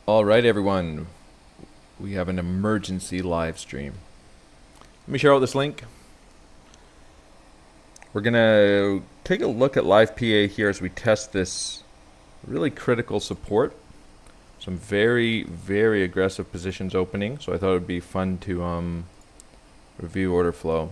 All right, everyone. We have an emergency live stream. Let me share out this link. We're going to take a look at live PA here as we test this really critical support. Some very, very aggressive positions opening, so I thought it would be fun to review order flow.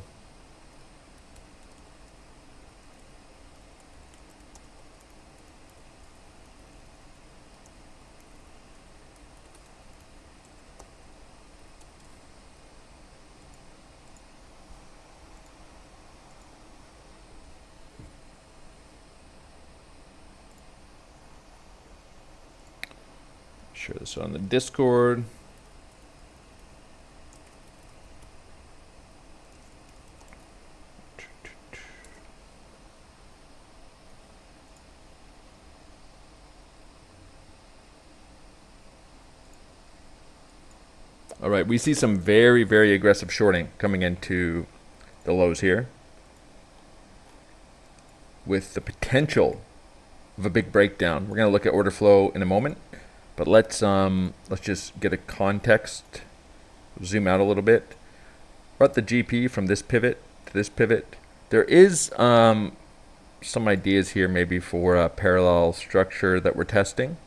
Share this on the Discord. All right, we see some very, very aggressive shorting coming into the lows here, with the potential of a big breakdown. We're going to look at order flow in a moment, but let's just get a context. Zoom out a little bit. We're at the GP from this pivot to this pivot. There is some ideas here maybe for a parallel structure that we're testing.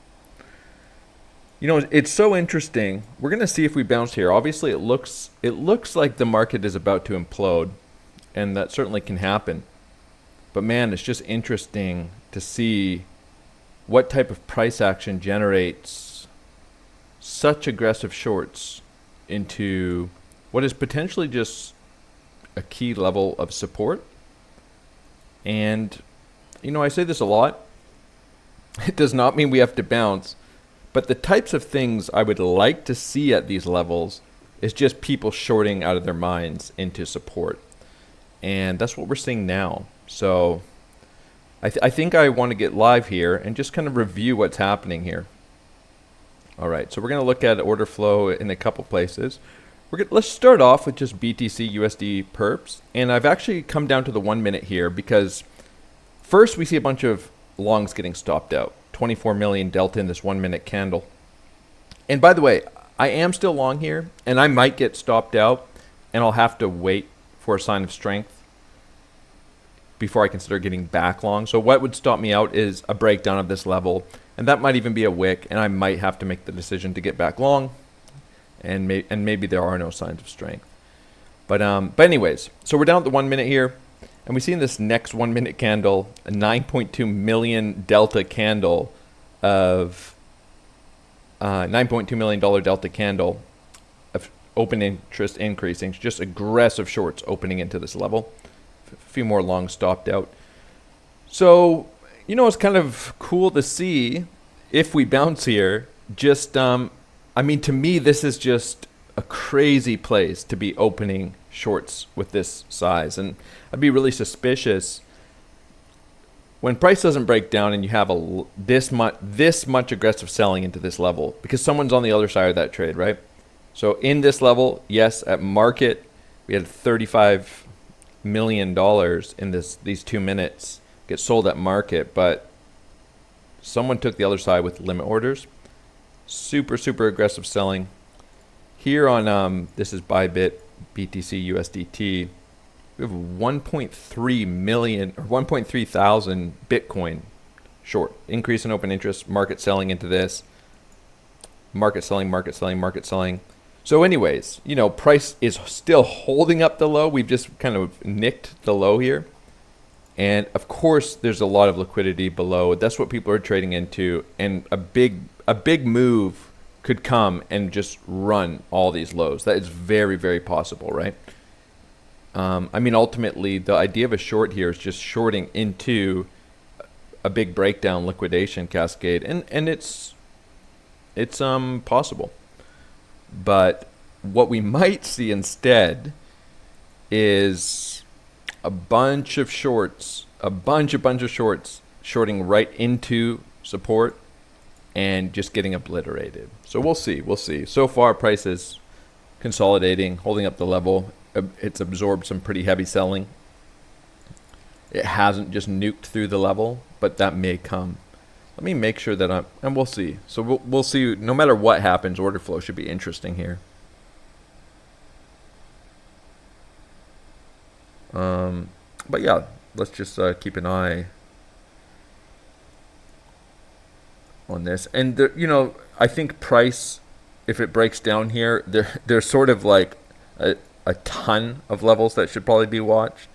You know, it's so interesting. We're going to see if we bounce here. Obviously, it looks like the market is about to implode, and that certainly can happen. But man, it's just interesting to see what type of price action generates such aggressive shorts into what is potentially just a key level of support. And, you know, I say this a lot. It does not mean we have to bounce. But the types of things I would like to see at these levels is just people shorting out of their minds into support. And that's what we're seeing now. So I think I want to get live here and just kind of review what's happening here. All right, so we're going to look at order flow in a couple places. Let's start off with just BTC USD perps. And I've actually come down to the 1 minute here because first we see a bunch of longs getting stopped out. 24 million delta in this 1 minute candle. And by the way, I am still long here, and I might get stopped out, and I'll have to wait for a sign of strength before I consider getting back long. So what would stop me out is a breakdown of this level, and that might even be a wick, and I might have to make the decision to get back long, and maybe there are no signs of strength. But anyways, so we're down at the 1 minute here. And we see in this next 1 minute candle, a 9.2 million delta candle of $9.2 million delta candle of open interest increasing. Just aggressive shorts opening into this level. A few more longs stopped out. So, you know, it's kind of cool to see if we bounce here. Just, I mean, to me, this is just a crazy place to be opening shorts with this size, and I'd be really suspicious when price doesn't break down and you have this much aggressive selling into this level, because someone's on the other side of that trade, right? So in this level, yes, at market we had $35 million in these 2 minutes get sold at market, but someone took the other side with limit orders. Super aggressive selling here on this is Bybit BTC USDT. We have 1.3 million or 1.3 thousand Bitcoin short. Increase in open interest, market selling into this. Market selling. So anyways, you know, price is still holding up the low. We've just kind of nicked the low here. And of course, there's a lot of liquidity below. That's what people are trading into, and a big move could come and just run all these lows. That is very, very possible, right? I mean, ultimately, the idea of a short here is just shorting into a big breakdown liquidation cascade, and it's possible. But what we might see instead is a bunch of shorts, a bunch of shorts shorting right into support and just getting obliterated. So we'll see. So far, price is consolidating, holding up the level. It's absorbed some pretty heavy selling. It hasn't just nuked through the level, but that may come. Let me make sure that and we'll see. So we'll see. No matter what happens, order flow should be interesting here. But yeah, let's just keep an eye on this. And there, you know, I think price, if it breaks down here, there's sort of like a ton of levels that should probably be watched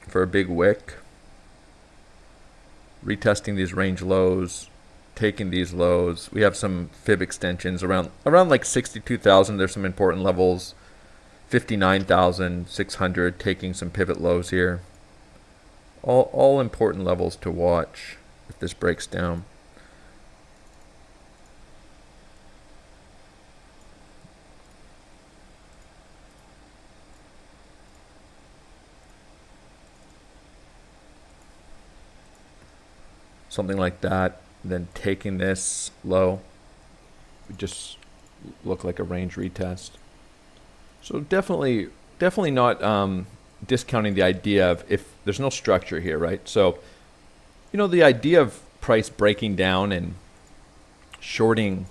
for a big wick. Retesting these range lows, taking these lows. We have some fib extensions around like 62,000. There's some important levels. 59,600, taking some pivot lows here. All important levels to watch if this breaks down. Something like that, then taking this low would just look like a range retest. So definitely not discounting the idea of if there's no structure here, right? So, you know, the idea of price breaking down and shorting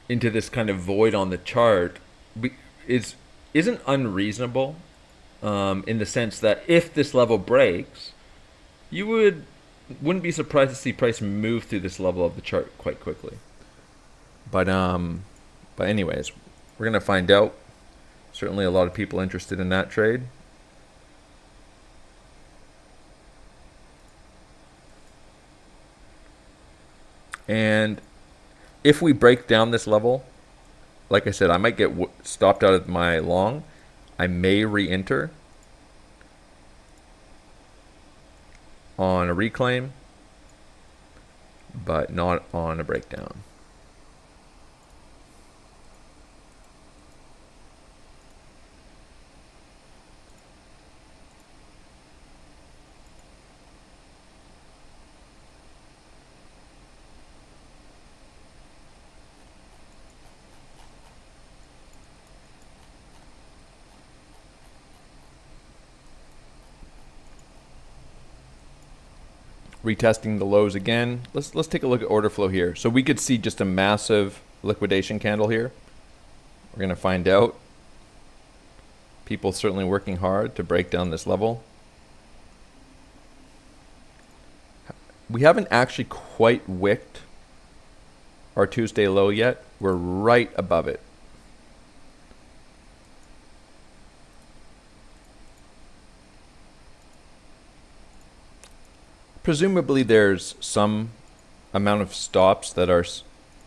into this kind of void on the chart isn't unreasonable in the sense that if this level breaks, you wouldn't be surprised to see price move through this level of the chart quite quickly. But anyways, we're gonna find out. Certainly a lot of people interested in that trade. And if we break down this level, like I said, I might get stopped out of my long. I may re-enter on a reclaim, but not on a breakdown. Retesting the lows again. Let's take a look at order flow here. So we could see just a massive liquidation candle here. We're gonna find out. People certainly working hard to break down this level. We haven't actually quite wicked our Tuesday low yet. We're right above it. Presumably there's some amount of stops that are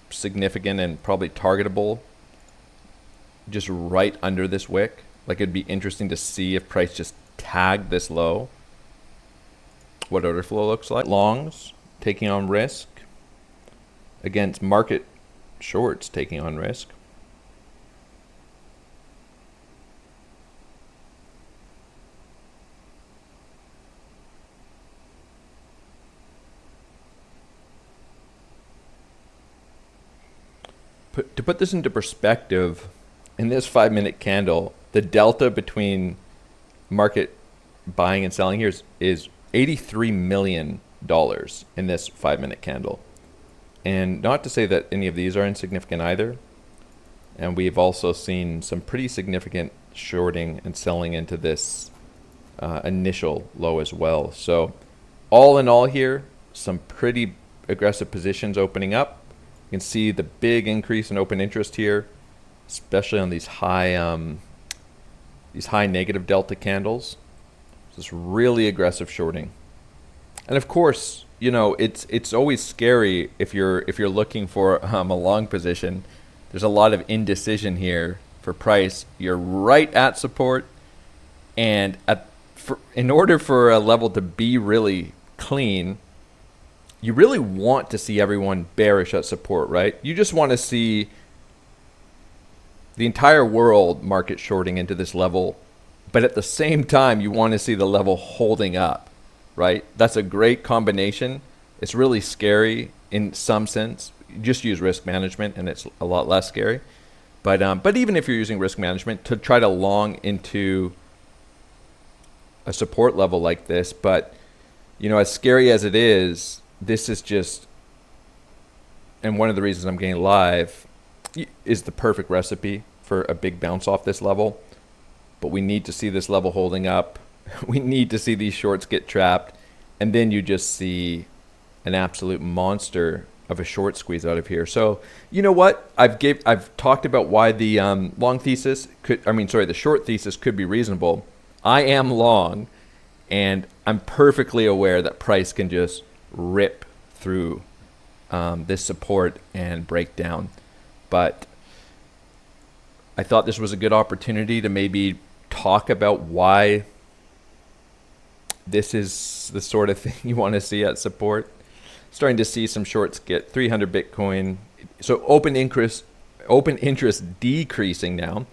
significant and probably targetable just right under this wick. Like it'd be interesting to see if price just tagged this low, what order flow looks like. Longs taking on risk against market shorts taking on risk. To put this into perspective, in this 5-minute candle, the delta between market buying and selling here is $83 million in this 5-minute candle. And not to say that any of these are insignificant either. And we've also seen some pretty significant shorting and selling into this initial low as well. So all in all here, some pretty aggressive positions opening up. You can see the big increase in open interest here, especially on these high negative delta candles. This really aggressive shorting, and of course, you know it's always scary if you're looking for a long position. There's a lot of indecision here for price. You're right at support, and in order for a level to be really clean, you really want to see everyone bearish at support, right? You just want to see the entire world market shorting into this level, but at the same time, you want to see the level holding up, right? That's a great combination. It's really scary in some sense. You just use risk management and it's a lot less scary. But even if you're using risk management to try to long into a support level like this, but you know, as scary as it is, this is just, and one of the reasons I'm getting live is the perfect recipe for a big bounce off this level. But we need to see this level holding up. We need to see these shorts get trapped. And then you just see an absolute monster of a short squeeze out of here. So, you know what? I've talked about why the the short thesis could be reasonable. I am long, and I'm perfectly aware that price can just rip through this support and break down. But I thought this was a good opportunity to maybe talk about why this is the sort of thing you want to see at support. Starting to see some shorts get 300 Bitcoin. So open interest decreasing now.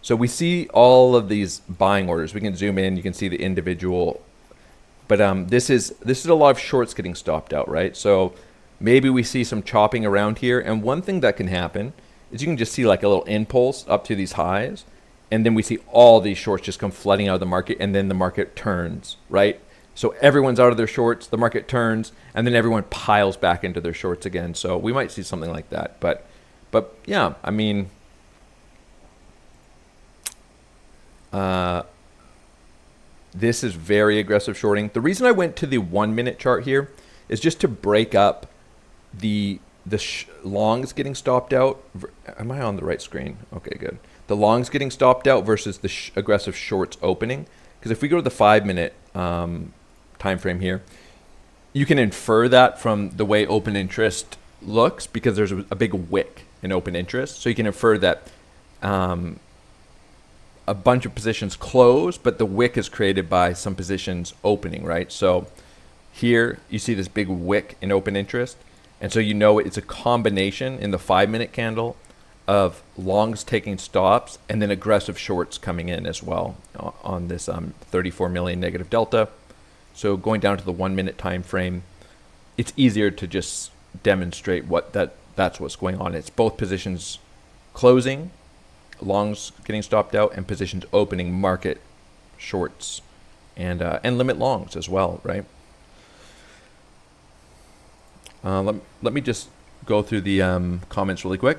So we see all of these buying orders. We can zoom in. You can see the individual. But this is a lot of shorts getting stopped out, right? So maybe we see some chopping around here. And one thing that can happen is you can just see like a little impulse up to these highs. And then we see all these shorts just come flooding out of the market. And then the market turns, right? So everyone's out of their shorts, the market turns, and then everyone piles back into their shorts again. So we might see something like that. But yeah, I mean, this is very aggressive shorting. The reason I went to the 1 minute chart here is just to break up the longs getting stopped out. Am I on the right screen? Okay, good. The longs getting stopped out versus the aggressive shorts opening. Because if we go to the 5 minute time frame here, you can infer that from the way open interest looks, because there's a big wick in open interest. So you can infer that a bunch of positions close, but the wick is created by some positions opening, right? So here you see this big wick in open interest. And so you know it's a combination in the 5 minute candle of longs taking stops and then aggressive shorts coming in as well on this 34 million negative delta. So going down to the 1 minute time frame, it's easier to just demonstrate that's what's going on. It's both positions closing, longs getting stopped out, and positions opening, market shorts and limit longs as well, right? Let me just go through the comments really quick.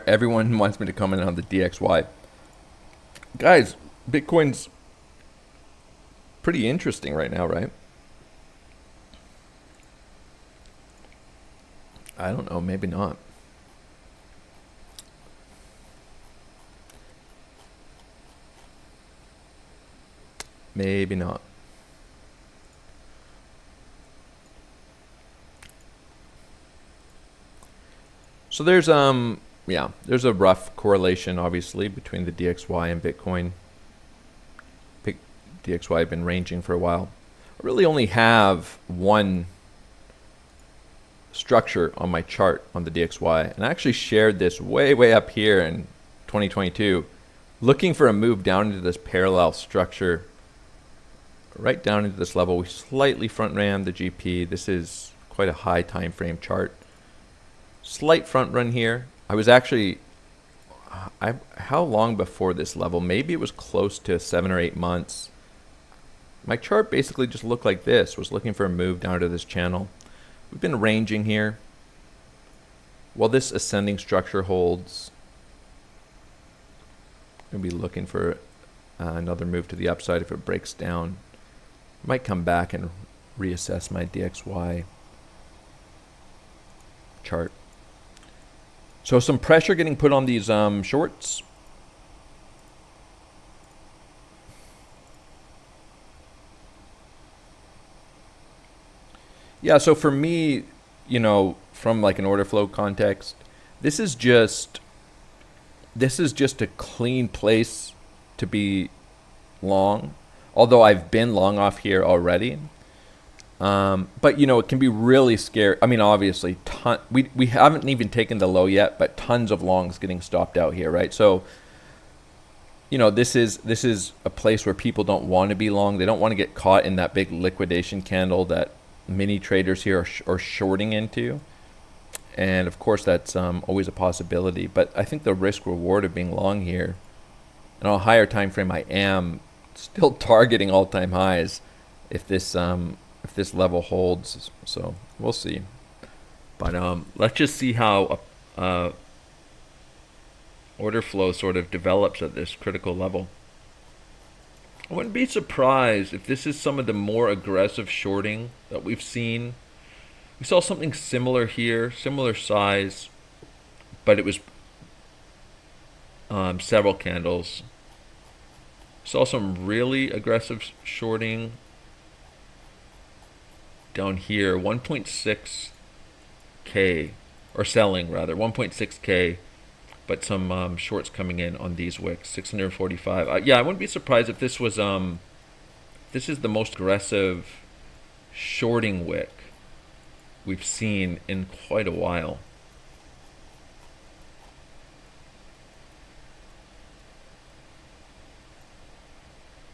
Everyone wants me to comment on the DXY. Guys, Bitcoin's pretty interesting right now, right? I don't know, maybe not. Maybe not. So there's there's a rough correlation obviously between the DXY and Bitcoin. DXY have been ranging for a while. I really only have one structure on my chart on the DXY, and I actually shared this way up here in 2022, looking for a move down into this parallel structure, right down into this level. We slightly front ran the GP. This is quite a high time frame chart. Slight front run here. I was actually, how long before this level? Maybe it was close to 7 or 8 months. My chart basically just looked like this, was looking for a move down to this channel. We've been ranging here. While this ascending structure holds, I'm going to be looking for another move to the upside if it breaks down. Might come back and reassess my DXY chart. So some pressure getting put on these shorts. Yeah, so for me, you know, from like an order flow context, this is just a clean place to be long. Although I've been long off here already. But you know, it can be really scary. I mean, obviously, we haven't even taken the low yet, but tons of longs getting stopped out here, right? So, you know, this is a place where people don't want to be long. They don't want to get caught in that big liquidation candle that many traders here are shorting into. And of course, that's always a possibility. But I think the risk reward of being long here, and on a higher time frame, I am still targeting all-time highs if this level holds. So we'll see. But let's just see how order flow sort of develops at this critical level. I wouldn't be surprised if this is some of the more aggressive shorting that we've seen. We saw something similar here, similar size, but it was several candles. Saw some really aggressive shorting down here, 1.6K, or selling rather, 1.6K, but some shorts coming in on these wicks, 645. Yeah, I wouldn't be surprised if this was this is the most aggressive shorting wick we've seen in quite a while.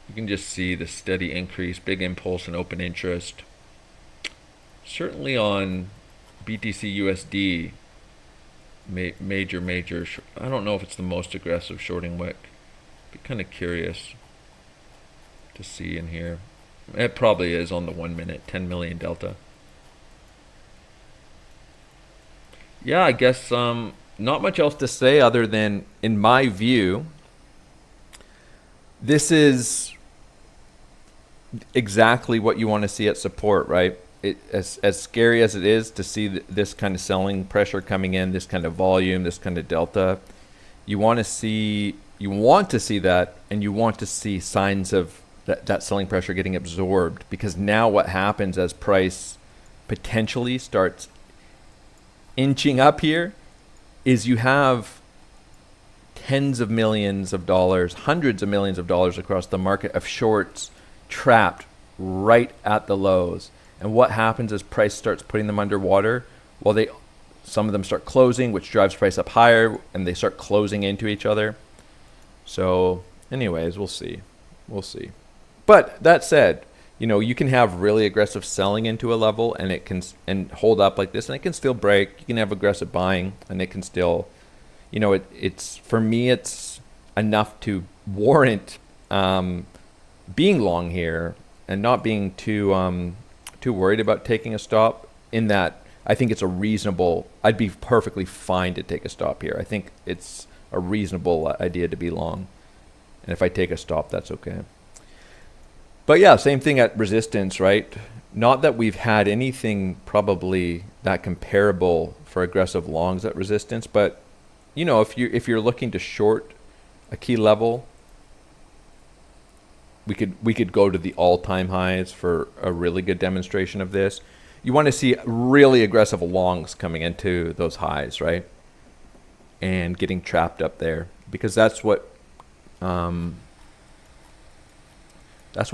You can just see the steady increase, big impulse and open interest. Certainly on BTC USD, major. I don't know if it's the most aggressive shorting wick. Be kind of curious to see in here. It probably is on the 1 minute, 10 million delta. Yeah, I guess not much else to say other than, in my view, this is exactly what you want to see at support, right? As scary as it is to see this kind of selling pressure coming in, this kind of volume, this kind of delta, you want to see that, and you want to see signs of that selling pressure getting absorbed, because now what happens as price potentially starts inching up here is you have tens of millions of dollars, hundreds of millions of dollars across the market of shorts trapped right at the lows. And what happens as price starts putting them underwater? Well, some of them start closing, which drives price up higher, and they start closing into each other. So anyways, we'll see. But that said, you can have really aggressive selling into a level, and it can hold up like this, and it can still break. You can have aggressive buying, and it can still, it's for me, it's enough to warrant being long here and not being too worried about taking a stop. In that, I think it's I'd be perfectly fine to take a stop here. I think it's a reasonable idea to be long, and if I take a stop, that's okay. But yeah, same thing at resistance, right? Not that we've had anything probably that comparable for aggressive longs at resistance, but if you're looking to short a key level, we could go to the all-time highs for a really good demonstration of this. You want to see really aggressive longs coming into those highs, right? And getting trapped up there, because that's what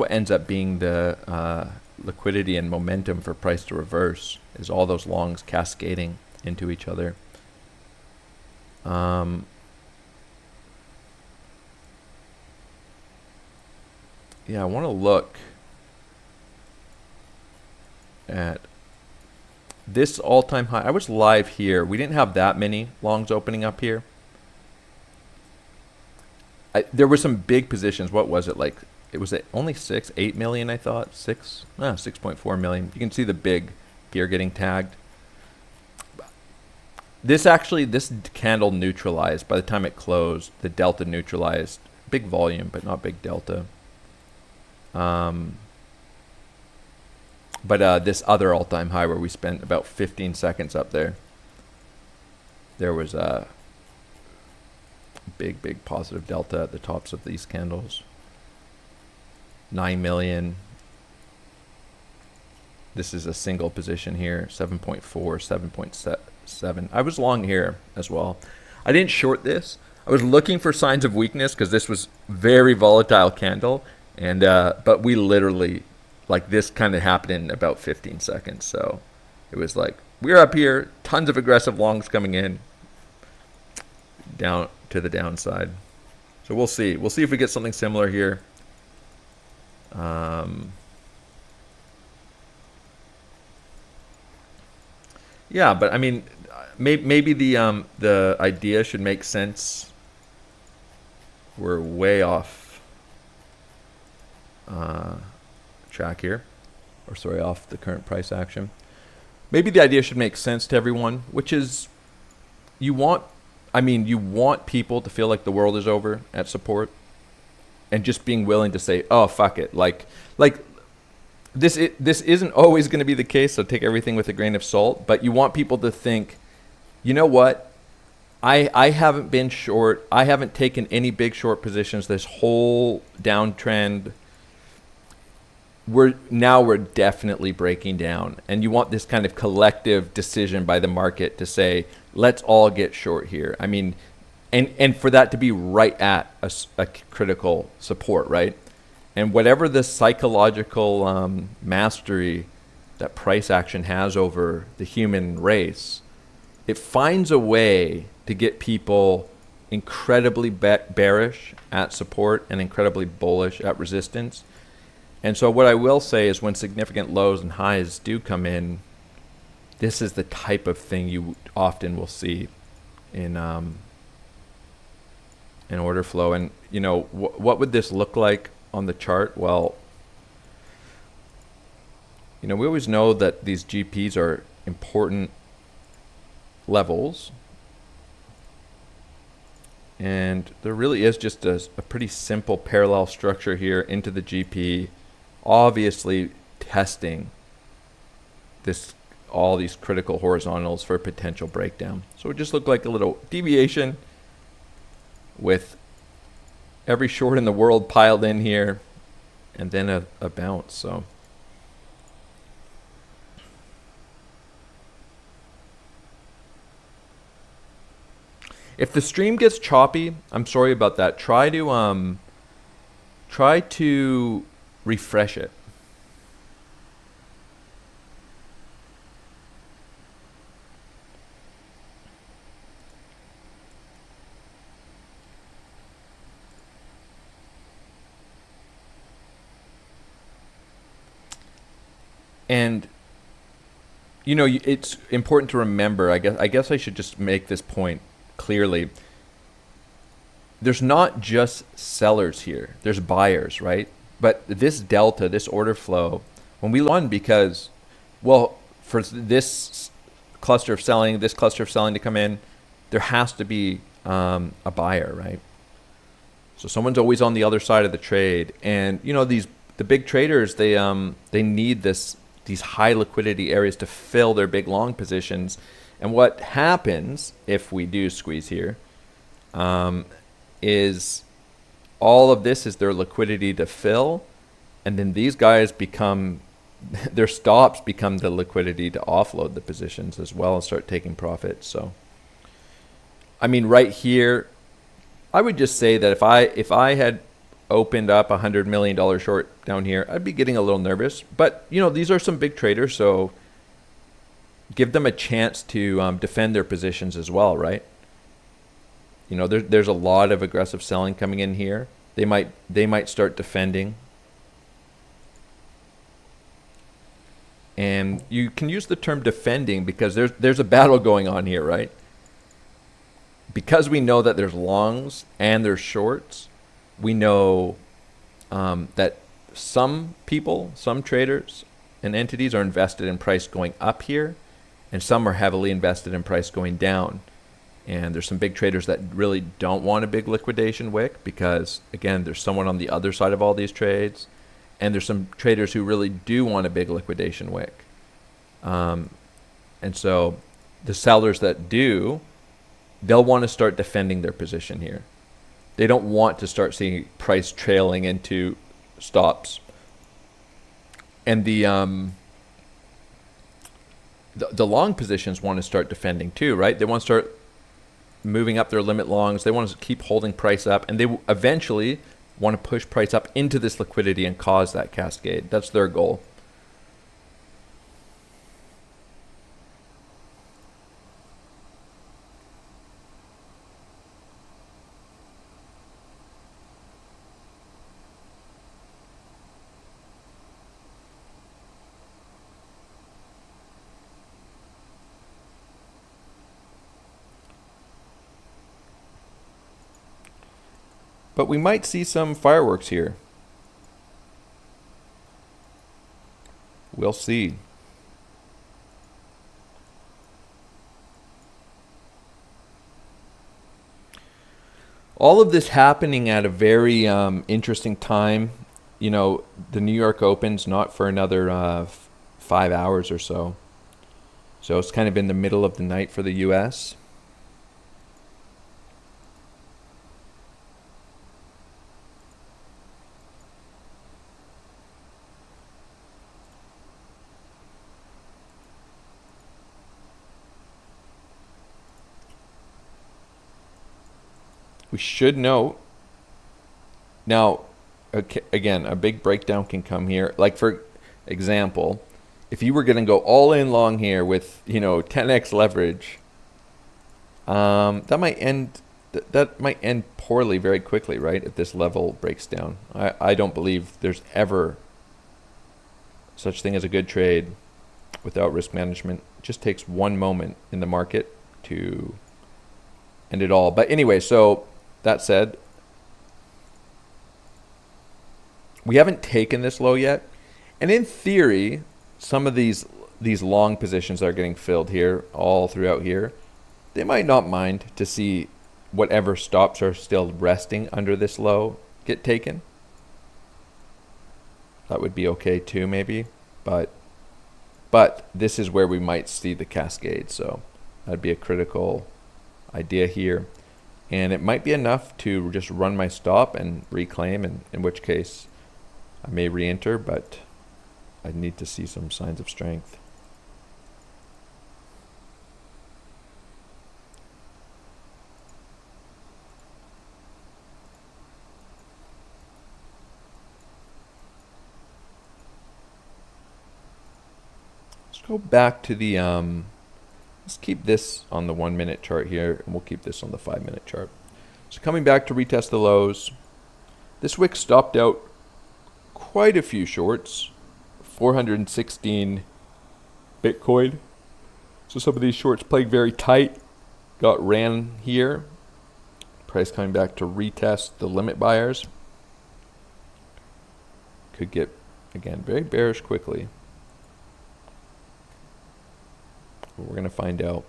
ends up being the liquidity and momentum for price to reverse, is all those longs cascading into each other. Yeah, I want to look at this all-time high. I was live here. We didn't have that many longs opening up here. There were some big positions. What was it like? It was only 8 million, I thought. 6.4 million. You can see the big gear getting tagged. This candle neutralized. By the time it closed, the delta neutralized. Big volume, but not big delta. But this other all-time high where we spent about 15 seconds up there, there was a big positive delta at the tops of these candles. 9 million. This is a single position here, 7.4, 7.7. I was long here as well. I didn't short this. I was looking for signs of weakness because this was very volatile candle. And but we literally, like, this kind of happened in about 15 seconds. So it was like, we're up here, tons of aggressive longs coming in, down to the downside. So we'll see. We'll see if we get something similar here. Yeah, but I mean, maybe the idea should make sense. We're way off track here, or sorry, off the current price action. Maybe the idea should make sense to everyone, which is you want people to feel like the world is over at support, and just being willing to say, oh, fuck it. Like this isn't always going to be the case, so take everything with a grain of salt. But you want people to think, you know what? I haven't been short. I haven't taken any big short positions this whole downtrend. We're definitely breaking down. And you want this kind of collective decision by the market to say, let's all get short here. I mean, and for that to be right at a critical support, right? And whatever the psychological mastery that price action has over the human race, it finds a way to get people incredibly bearish at support and incredibly bullish at resistance. And so what I will say is when significant lows and highs do come in, this is the type of thing you often will see in order flow. And, you know, what would this look like on the chart? Well, you know, we always know that these GPs are important levels. And there really is just a pretty simple parallel structure here into the GP, obviously testing all these critical horizontals for potential breakdown. So it just looked like a little deviation with every short in the world piled in here, and then a bounce. So if the stream gets choppy, I'm sorry about that. Try to refresh it. And you know, it's important to remember, I guess I should just make this point clearly. There's not just sellers here. There's buyers, right? But this delta, this order flow, when we won, because, well, for this cluster of selling, to come in, there has to be a buyer, right? So someone's always on the other side of the trade. And, you know, the big traders, they need these high liquidity areas to fill their big long positions. And what happens if we do squeeze here is all of this is their liquidity to fill, and then these guys their stops become the liquidity to offload the positions as well and start taking profits. So, I mean, right here, I would just say that if I had opened up $100 million short down here, I'd be getting a little nervous. But, you know, these are some big traders, so give them a chance to defend their positions as well, right? You know, there's a lot of aggressive selling coming in here. They might start defending. And you can use the term defending because there's a battle going on here, right? Because we know that there's longs and there's shorts, we know that some people, some traders and entities are invested in price going up here, and some are heavily invested in price going down. And there's some big traders that really don't want a big liquidation wick because, again, there's someone on the other side of all these trades. And there's some traders who really do want a big liquidation wick. And so the sellers that do, they'll want to start defending their position here. They don't want to start seeing price trailing into stops. And the long positions want to start defending too, right? They want to start moving up their limit longs. They want to keep holding price up, and they eventually want to push price up into this liquidity and cause that cascade. That's their goal. But we might see some fireworks here. We'll see. All of this happening at a very interesting time. You know, the New York Open's not for another 5 hours or so. So it's kind of in the middle of the night for the US. We should note, now, okay, again, a big breakdown can come here. Like, for example, if you were going to go all in long here with, you know, 10x leverage, that might end poorly very quickly, right? If this level breaks down. I don't believe there's ever such thing as a good trade without risk management. It just takes one moment in the market to end it all. But anyway, so that said, we haven't taken this low yet. And in theory, some of these long positions that are getting filled here, all throughout here, they might not mind to see whatever stops are still resting under this low get taken. That would be okay too, maybe. But this is where we might see the cascade. So that'd be a critical idea here. And it might be enough to just run my stop and reclaim, and in which case I may re-enter, but I need to see some signs of strength. Let's go back to the let's keep this on the 1 minute chart here, and we'll keep this on the 5 minute chart. So coming back to retest the lows, this wick stopped out quite a few shorts, 416 Bitcoin. So some of these shorts played very tight, got ran here. Price coming back to retest the limit buyers. Could get, again, very bearish quickly. We're going to find out.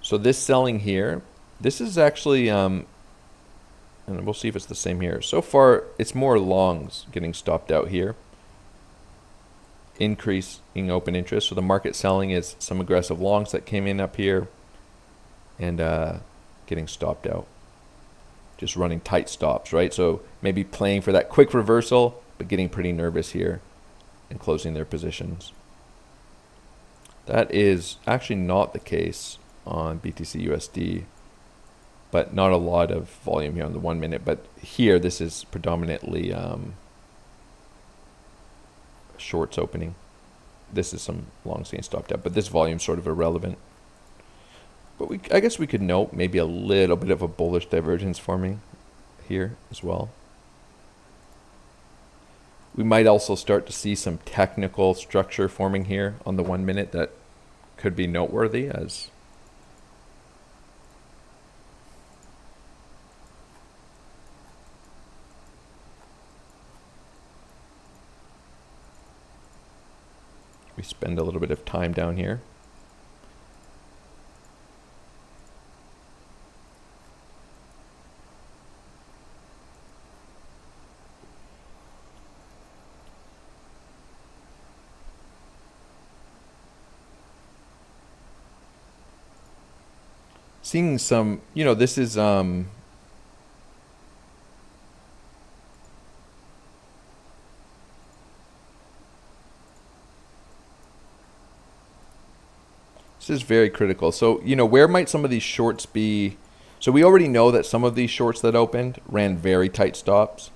So this selling here, this is actually, and we'll see if it's the same here. So far, it's more longs getting stopped out here. Increase in open interest. So the market selling is some aggressive longs that came in up here and getting stopped out. Just running tight stops, right? So maybe playing for that quick reversal, but getting pretty nervous here and closing their positions. That is actually not the case on BTC USD, but not a lot of volume here on the 1 minute. But here, this is predominantly shorts opening. This is some longs getting stopped out, but this volume is sort of irrelevant. But I guess we could note maybe a little bit of a bullish divergence forming here as well. We might also start to see some technical structure forming here on the 1 minute that could be noteworthy as we spend a little bit of time down here. Seeing some, you know, this is very critical. So, you know, where might some of these shorts be? So we already know that some of these shorts that opened ran very tight stops.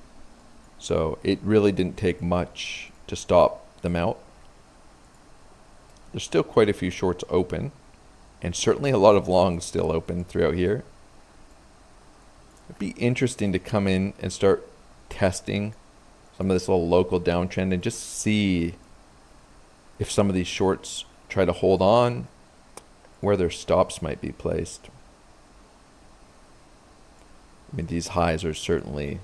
So it really didn't take much to stop them out. There's still quite a few shorts open, and certainly a lot of longs still open throughout here. It'd be interesting to come in and start testing some of this little local downtrend and just see if some of these shorts try to hold on. where their stops might be placed. I mean, these highs are certainly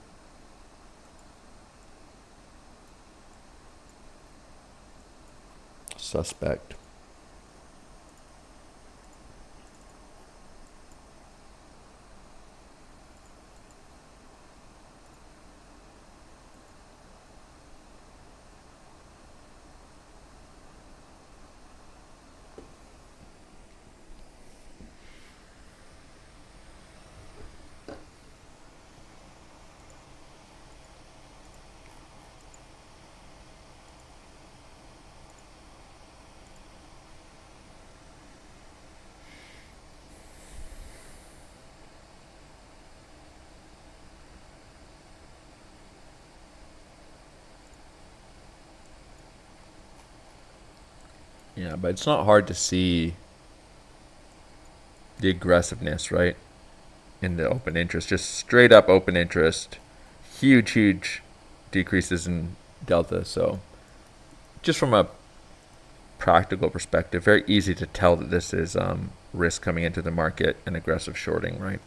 suspect. Yeah, but it's not hard to see the aggressiveness, right? In the open interest, just straight up open interest, huge decreases in delta. So just from a practical perspective, very easy to tell that this is risk coming into the market and aggressive shorting, right?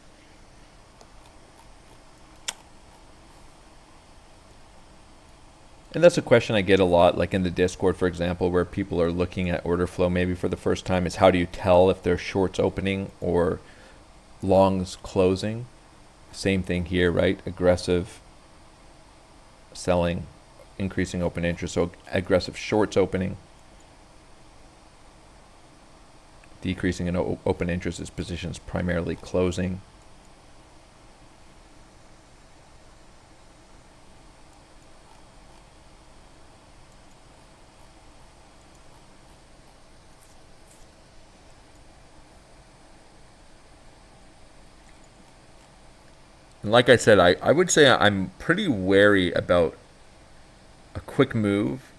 And that's a question I get a lot, like in the Discord, for example, where people are looking at order flow maybe for the first time, is how do you tell if they're shorts opening or longs closing? Same thing here, right? Aggressive selling, increasing open interest. So aggressive shorts opening, decreasing in open interest is positions primarily closing. And like I said, I would say I'm pretty wary about a quick move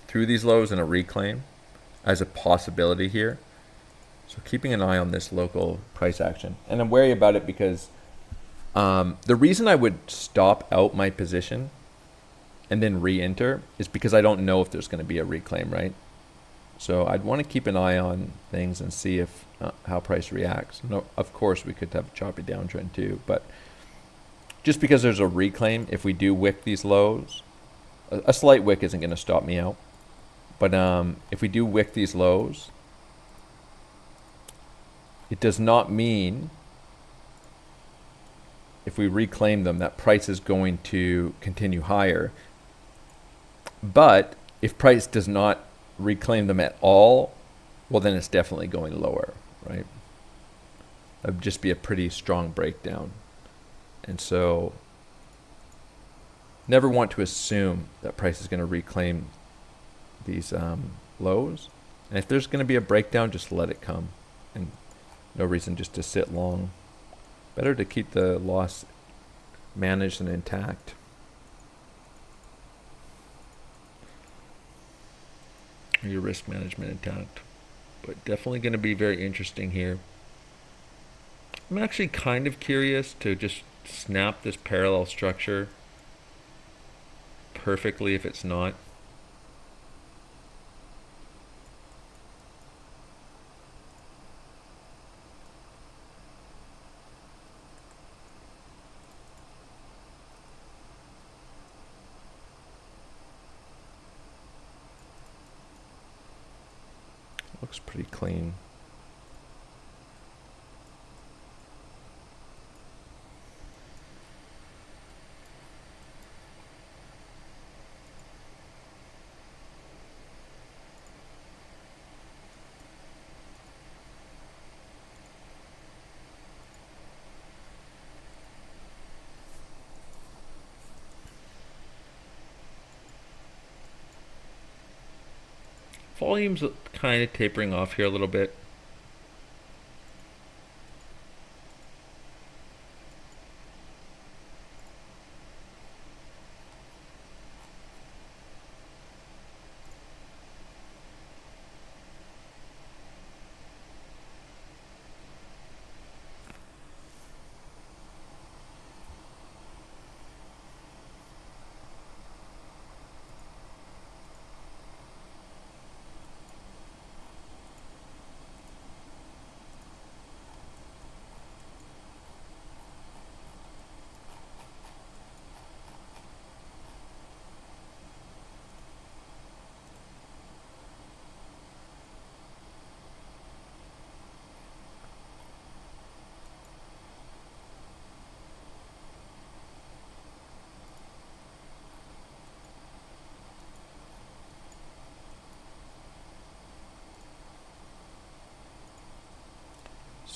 through these lows and a reclaim as a possibility here. So keeping an eye on this local price action. And I'm wary about it because the reason I would stop out my position and then re-enter is because I don't know if there's going to be a reclaim, right? So I'd want to keep an eye on things and see if how price reacts. No, of course, we could have a choppy downtrend too, but just because there's a reclaim, if we do wick these lows, a slight wick isn't going to stop me out. But if we do wick these lows, it does not mean if we reclaim them that price is going to continue higher. But if price does not reclaim them at all, well, then it's definitely going lower, right? That would just be a pretty strong breakdown. And so never want to assume that price is going to reclaim these lows. And if there's going to be a breakdown, just let it come. And no reason just to sit long. Better to keep the loss managed and intact. Your risk management intact. But definitely going to be very interesting here. I'm actually kind of curious to just snap this parallel structure perfectly if it's not. Looks pretty clean. Volume's kind of tapering off here a little bit.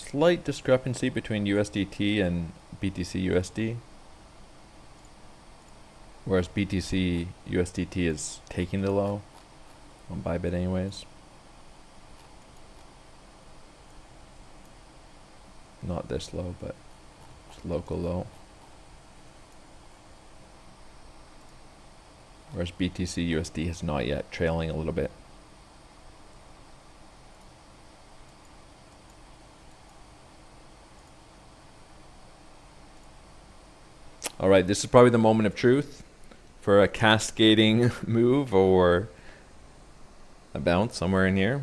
slight discrepancy between USDT and BTC USD, whereas BTC USDT is taking the low on Bybit anyways. Not this low, but it's local low. Whereas BTC USD is not yet, trailing a little bit. All right, this is probably the moment of truth for a cascading move or a bounce somewhere in here.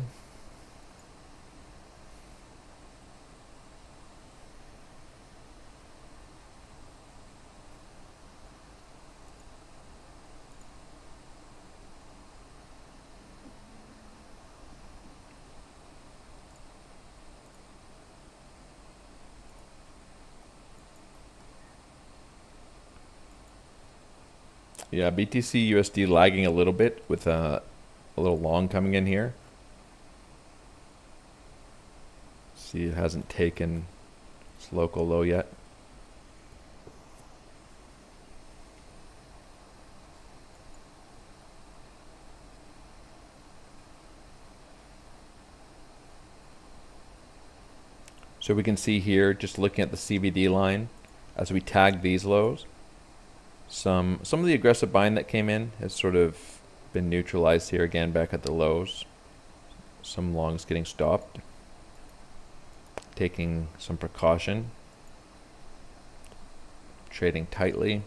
Yeah, BTC USD lagging a little bit with a little long coming in here. See, it hasn't taken its local low yet. So we can see here, just looking at the CVD line, as we tag these lows, some of the aggressive buying that came in has sort of been neutralized here again back at the lows. Some longs getting stopped, taking some precaution, trading tightly.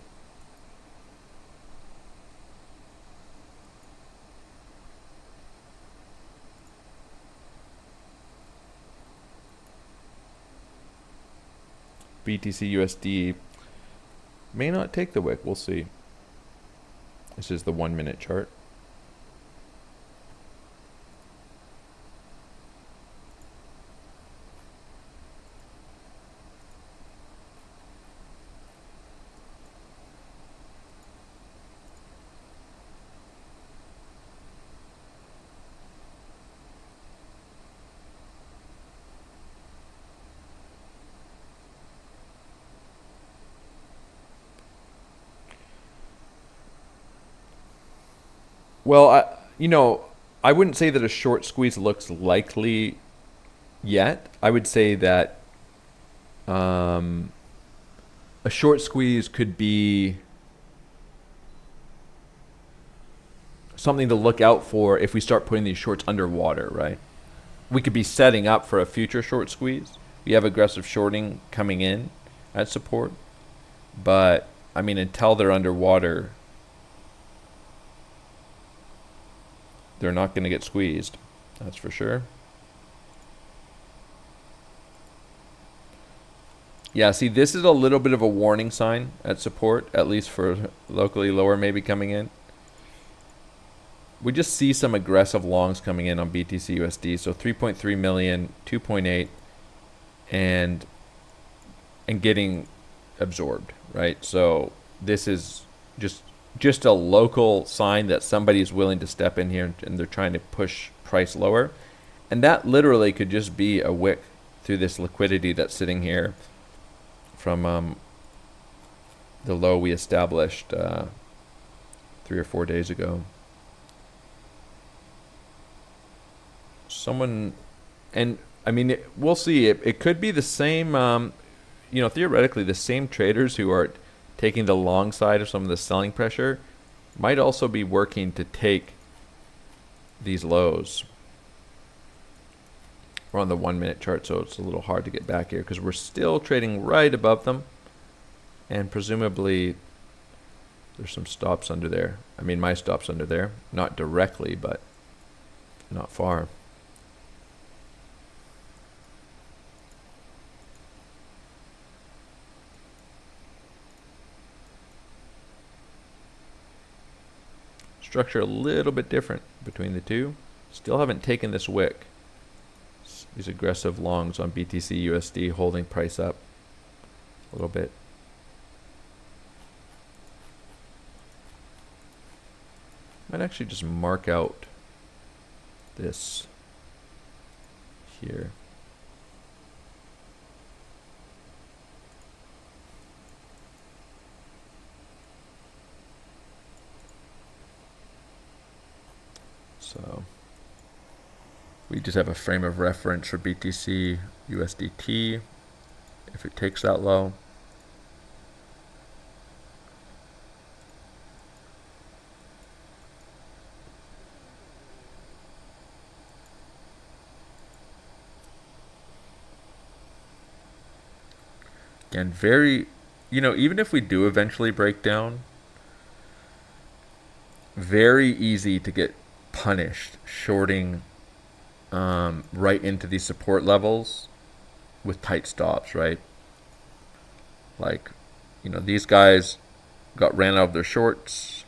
BTC USD may not take the wick, we'll see. This is the 1 minute chart. Well, I wouldn't say that a short squeeze looks likely yet. I would say that a short squeeze could be something to look out for if we start putting these shorts underwater, right? We could be setting up for a future short squeeze. We have aggressive shorting coming in at support. But, I mean, until they're underwater, they're not going to get squeezed. That's for sure. Yeah, see, this is a little bit of a warning sign at support, at least for locally lower maybe coming in. We just see some aggressive longs coming in on BTC USD. So 3.3 million, 2.8, and getting absorbed, right? So this is just a local sign that somebody's willing to step in here and they're trying to push price lower. And that literally could just be a wick through this liquidity that's sitting here from the low we established 3 or 4 days ago. And I mean, we'll see. It could be the same, theoretically, the same traders who are taking the long side of some of the selling pressure might also be working to take these lows. We're on the 1 minute chart, so it's a little hard to get back here because we're still trading right above them. And presumably there's some stops under there. I mean, my stop's under there. Not directly, but not far. Structure a little bit different between the two. Still haven't taken this wick. These aggressive longs on BTC USD holding price up a little bit. Might actually just mark out this here. So we just have a frame of reference for BTC USDT if it takes that low. Again, very, even if we do eventually break down, very easy to get punished shorting right into these support levels with tight stops, right? Like, these guys got ran out of their shorts,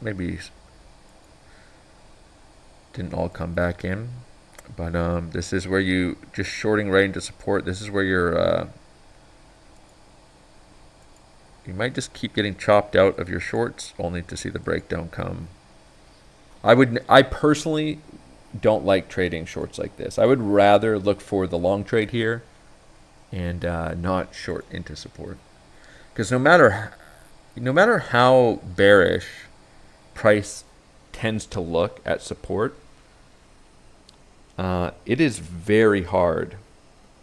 maybe didn't all come back in, but this is where you just shorting right into support. This is where you're you might just keep getting chopped out of your shorts only to see the breakdown come. I personally don't like trading shorts like this. I would rather look for the long trade here and not short into support, because no matter how bearish price tends to look at support, it is very hard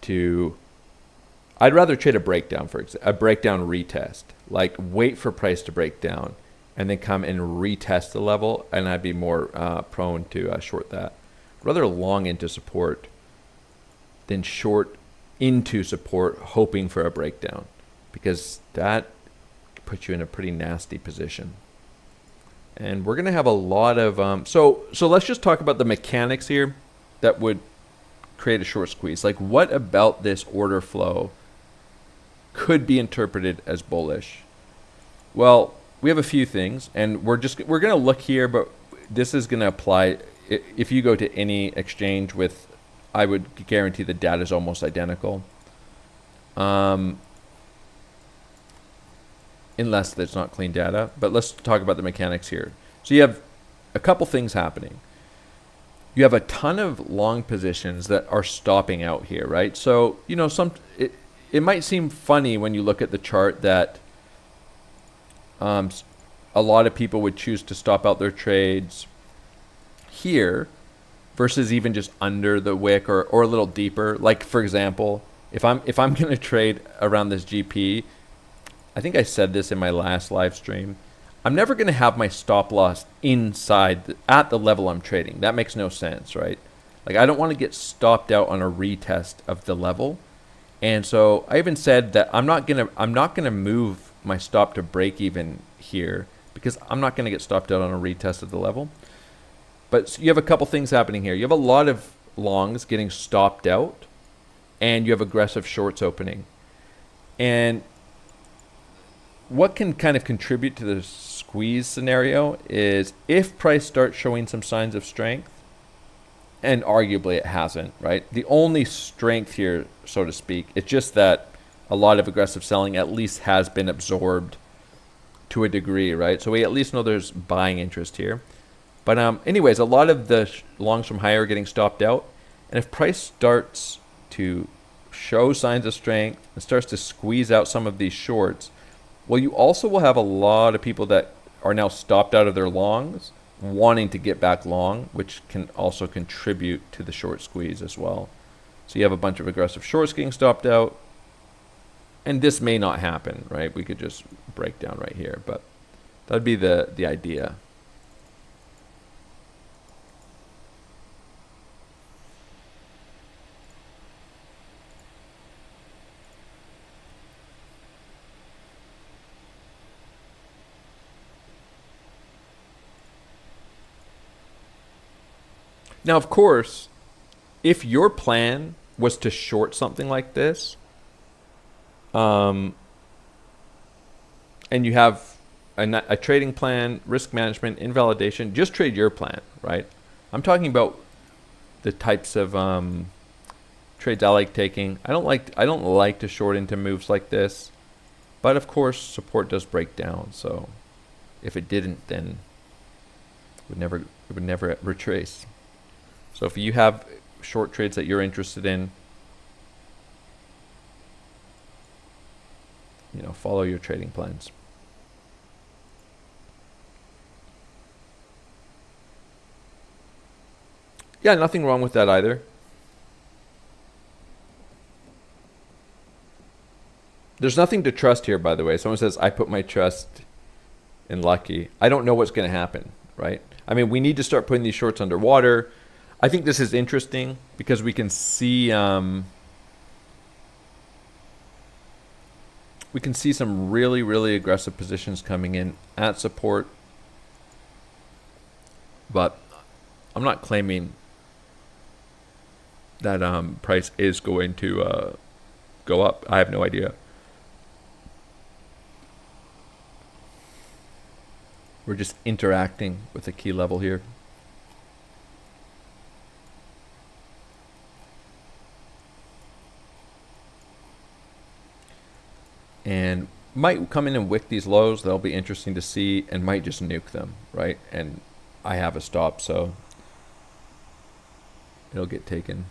to. I'd rather trade a breakdown, for example, a breakdown retest. Like, wait for price to break down and then come and retest the level, and I'd be more prone to short that. Rather long into support than short into support hoping for a breakdown, because that puts you in a pretty nasty position. And we're going to have a lot of so let's just talk about the mechanics here that would create a short squeeze. Like, what about this order flow could be interpreted as bullish? Well, we have a few things, and we're going to look here, but this is going to apply if you go to any exchange with, I would guarantee the data is almost identical, unless there's not clean data. But let's talk about the mechanics here. So you have a couple things happening. You have a ton of long positions that are stopping out here, right? So it might seem funny when you look at the chart that a lot of people would choose to stop out their trades here versus even just under the wick or a little deeper. Like, for example, if I'm going to trade around this GP, I think I said this in my last live stream, I'm never going to have my stop loss inside at the level I'm trading. That makes no sense, right? Like, I don't want to get stopped out on a retest of the level. And so I even said that I'm not gonna move my stop to break even here, because I'm not gonna get stopped out on a retest of the level. But you have a couple things happening here. You have a lot of longs getting stopped out, and you have aggressive shorts opening. And what can kind of contribute to the squeeze scenario is if price starts showing some signs of strength, and arguably it hasn't, right? The only strength here, so to speak, it's just that a lot of aggressive selling at least has been absorbed to a degree, right? So we at least know there's buying interest here. But anyways, a lot of the longs from higher are getting stopped out. And if price starts to show signs of strength and starts to squeeze out some of these shorts, well, you also will have a lot of people that are now stopped out of their longs wanting to get back long, which can also contribute to the short squeeze as well. So you have a bunch of aggressive shorts getting stopped out, and this may not happen, right? We could just break down right here, but that'd be the idea. Now, of course, if your plan was to short something like this, and you have a trading plan, risk management, invalidation, just trade your plan, right? I'm talking about the types of trades I like taking. I don't like to short into moves like this, but of course support does break down. So if it didn't, then it would never retrace. So if you have short trades that you're interested in, follow your trading plans. Yeah, nothing wrong with that either. There's nothing to trust here, by the way. Someone says, I put my trust in Lucky. I don't know what's going to happen, right? I mean, we need to start putting these shorts underwater. I think this is interesting because we can see some really, really aggressive positions coming in at support. But I'm not claiming that price is going to go up. I have no idea. We're just interacting with a key level here. And might come in and wick these lows. They'll be interesting to see, and might just nuke them, right? And I have a stop, so it'll get taken.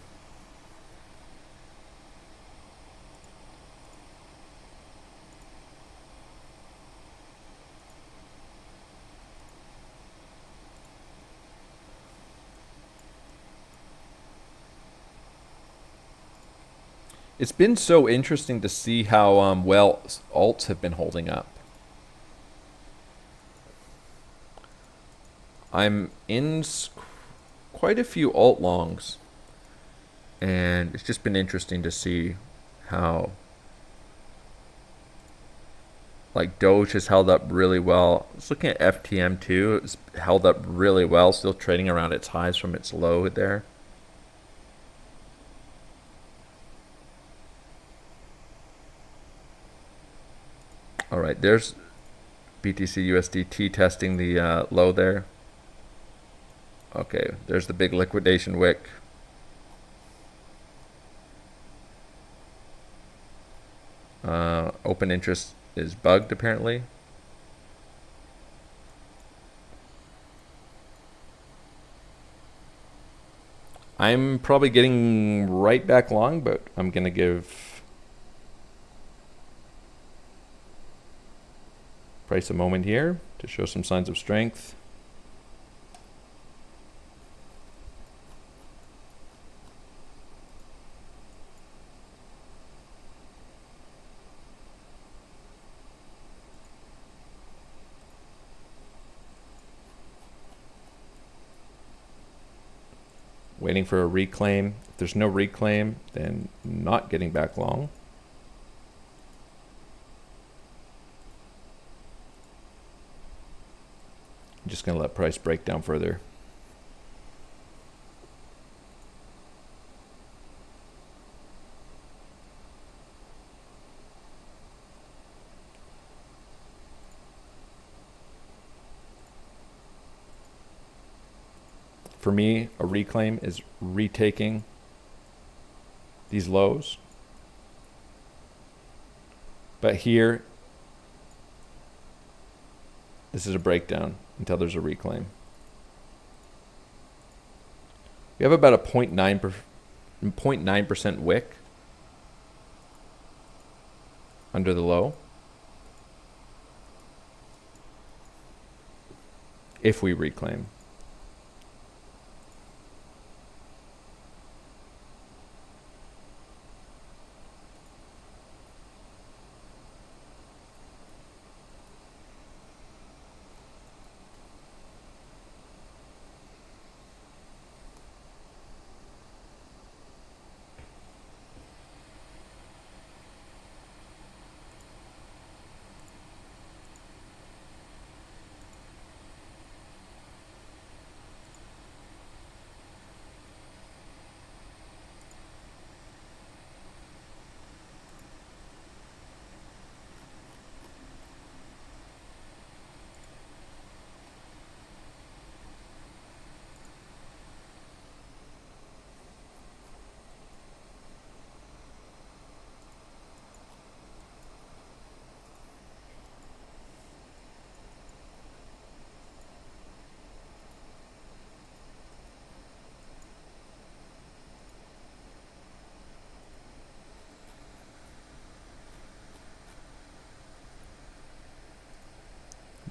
It's been so interesting to see how well alts have been holding up. I'm in quite a few alt longs, and it's just been interesting to see how like Doge has held up really well. I was looking at FTM too. It's held up really well, still trading around its highs from its low there. All right, there's BTC USDT testing the low there. Okay, there's the big liquidation wick. Open interest is bugged apparently. I'm probably getting right back long, but I'm gonna give price a moment here to show some signs of strength. Waiting for a reclaim. If there's no reclaim, then not getting back long. I'm just going to let price break down further. For me, a reclaim is retaking these lows. But here, this is a breakdown until there's a reclaim. We have about a 0.9% wick under the low. If we reclaim.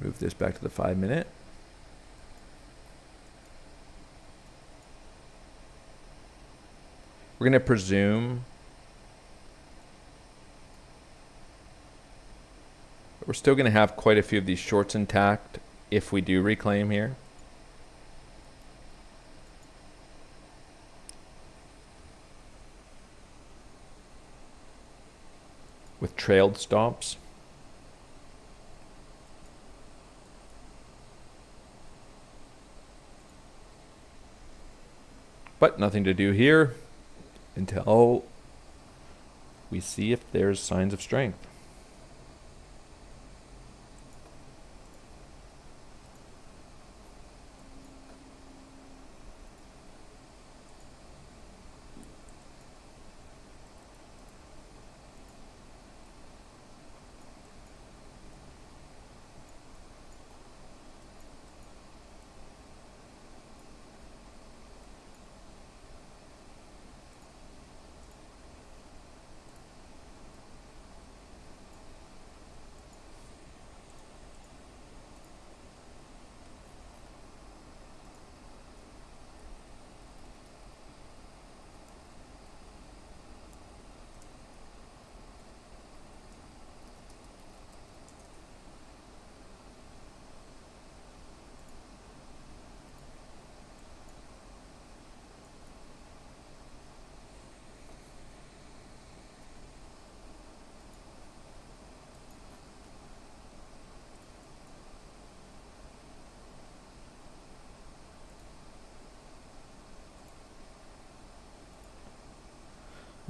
Move this back to the 5 minute. We're going to presume we're still going to have quite a few of these shorts intact if we do reclaim here. With trailed stops. But nothing to do here until we see if there's signs of strength.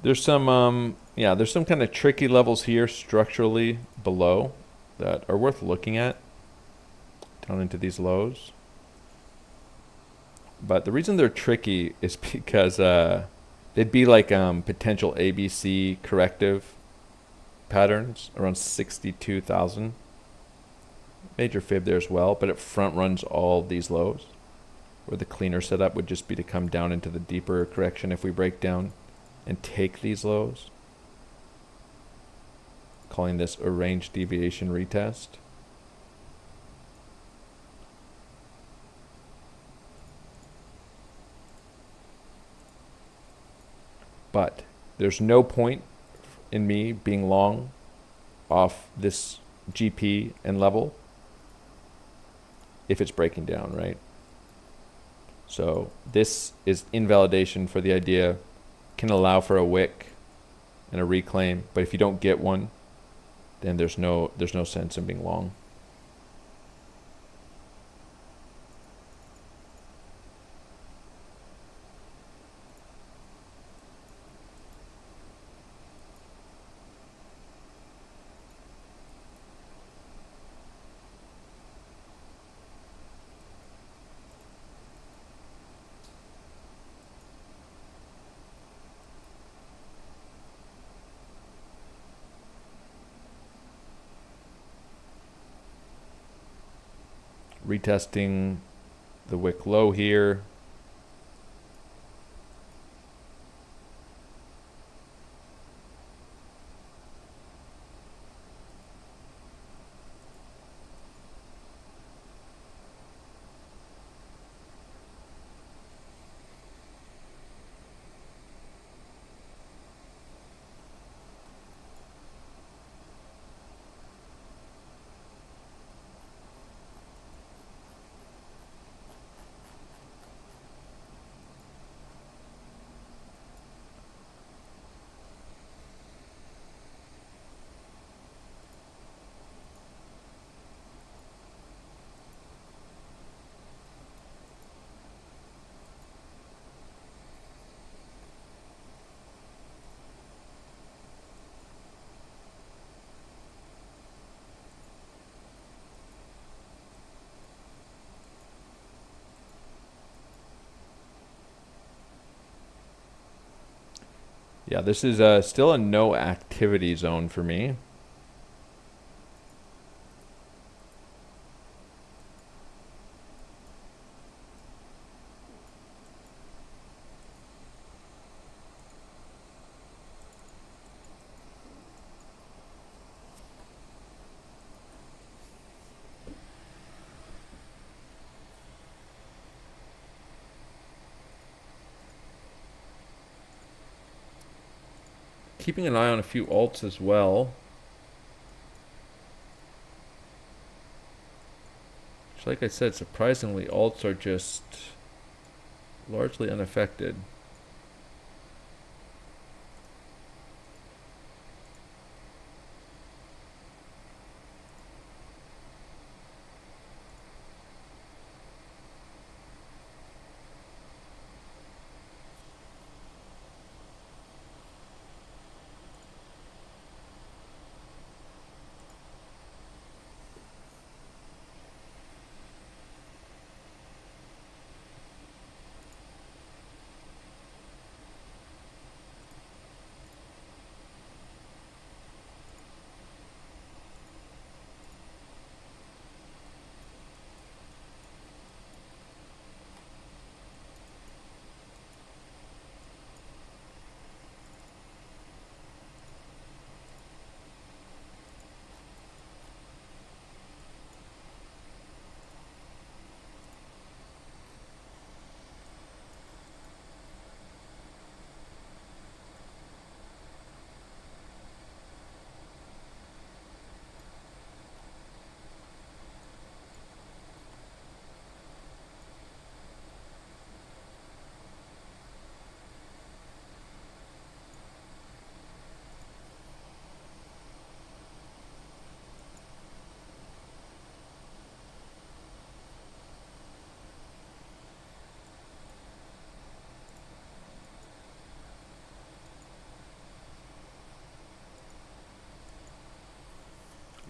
There's some, yeah, there's some kind of tricky levels here structurally below that are worth looking at down into these lows. But the reason they're tricky is because they'd be like potential ABC corrective patterns around 62,000. Major fib there as well, but it front runs all these lows, where the cleaner setup would just be to come down into the deeper correction if we break down and take these lows, calling this a range deviation retest. But there's no point in me being long off this GP and level if it's breaking down, right? So this is invalidation for the idea. Can allow for a wick and a reclaim, but if you don't get one, then there's no sense in being long. Retesting the wick low here. Yeah, this is still a no activity zone for me. keeping an eye on a few alts as well. Which, like I said, surprisingly, alts are just largely unaffected.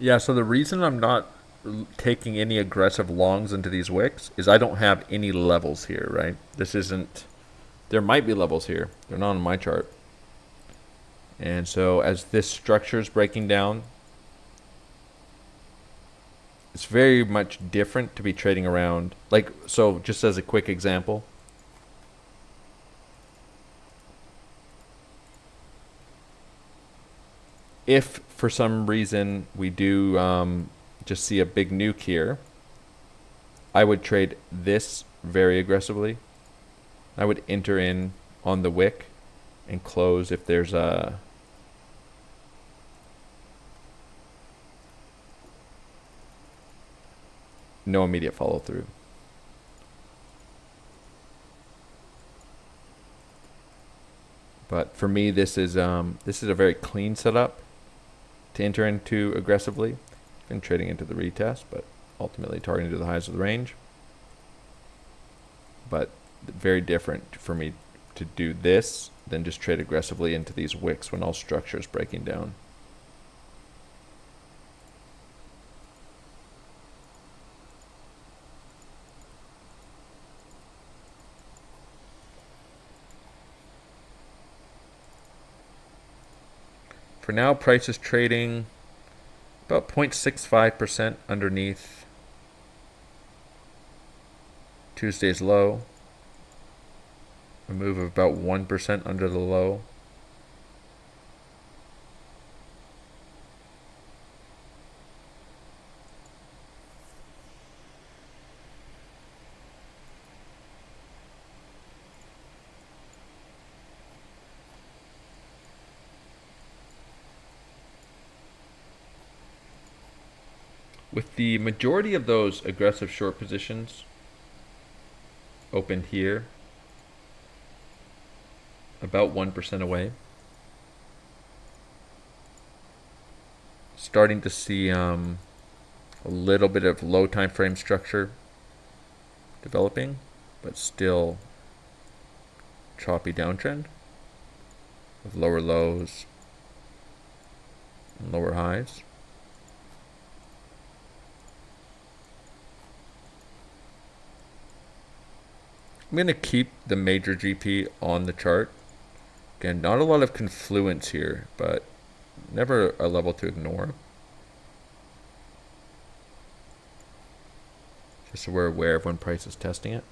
Yeah, so the reason I'm not taking any aggressive longs into these wicks is I don't have any levels here, right? This isn't... There might be levels here. They're not on my chart. And so as this structure is breaking down, it's very much different to be trading around. Like, so just as a quick example, if for some reason we do just see a big nuke here, I would trade this very aggressively. I would enter in on the wick and close if there's a no immediate follow through. But for me, this is a very clean setup to enter into aggressively. Been trading into the retest, but ultimately targeting to the highs of the range. But very different for me to do this than just trade aggressively into these wicks when all structure is breaking down. For now, price is trading about 0.65% underneath Tuesday's low. A move of about 1% under the low. With the majority of those aggressive short positions opened here, about 1% away. Starting to see a little bit of low time frame structure developing, but still choppy downtrend with lower lows and lower highs. I'm going to keep the major GP on the chart. Again, not a lot of confluence here, but never a level to ignore. Just so we're aware of when price is testing it.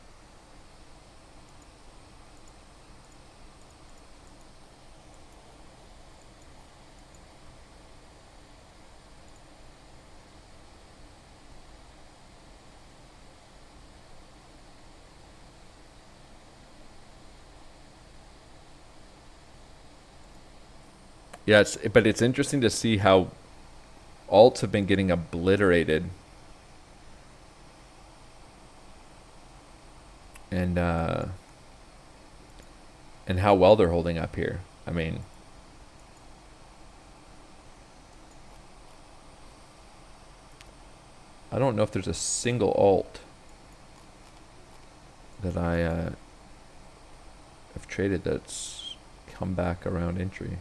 Yeah, but it's interesting to see how alts have been getting obliterated, and how well they're holding up here. I mean, I don't know if there's a single alt that I have traded that's come back around entry.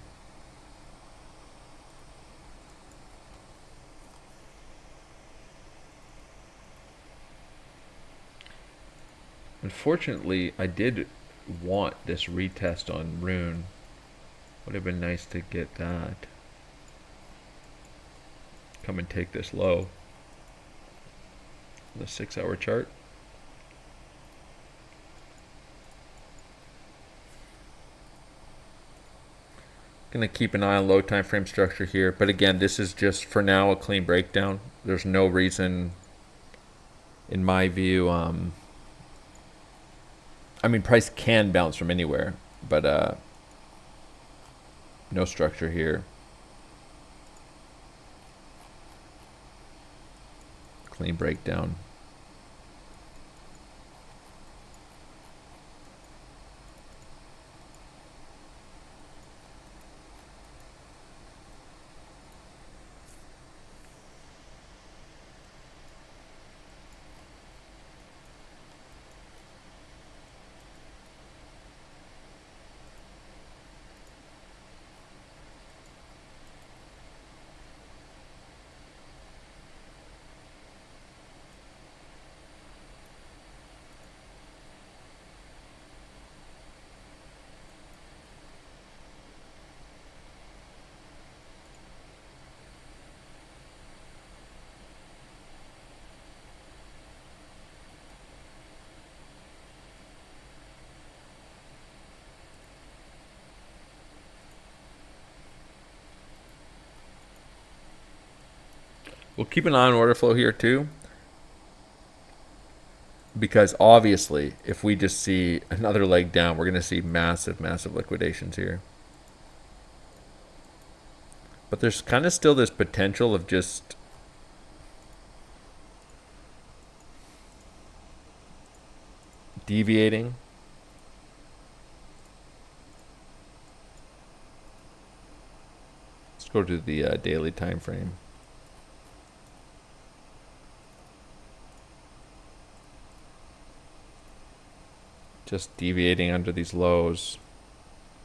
Unfortunately, I did want this retest on Rune. Would have been nice to get that. Come and take this low. The 6-hour chart. Gonna keep an eye on low time frame structure here, but again, this is just for now a clean breakdown. There's no reason, in my view, I mean, price can bounce from anywhere, but no structure here. Clean breakdown. We'll keep an eye on order flow here too, because obviously if we just see another leg down, we're going to see massive liquidations here. But there's kind of still this potential of just deviating. Let's go to the daily time frame. Just deviating under these lows,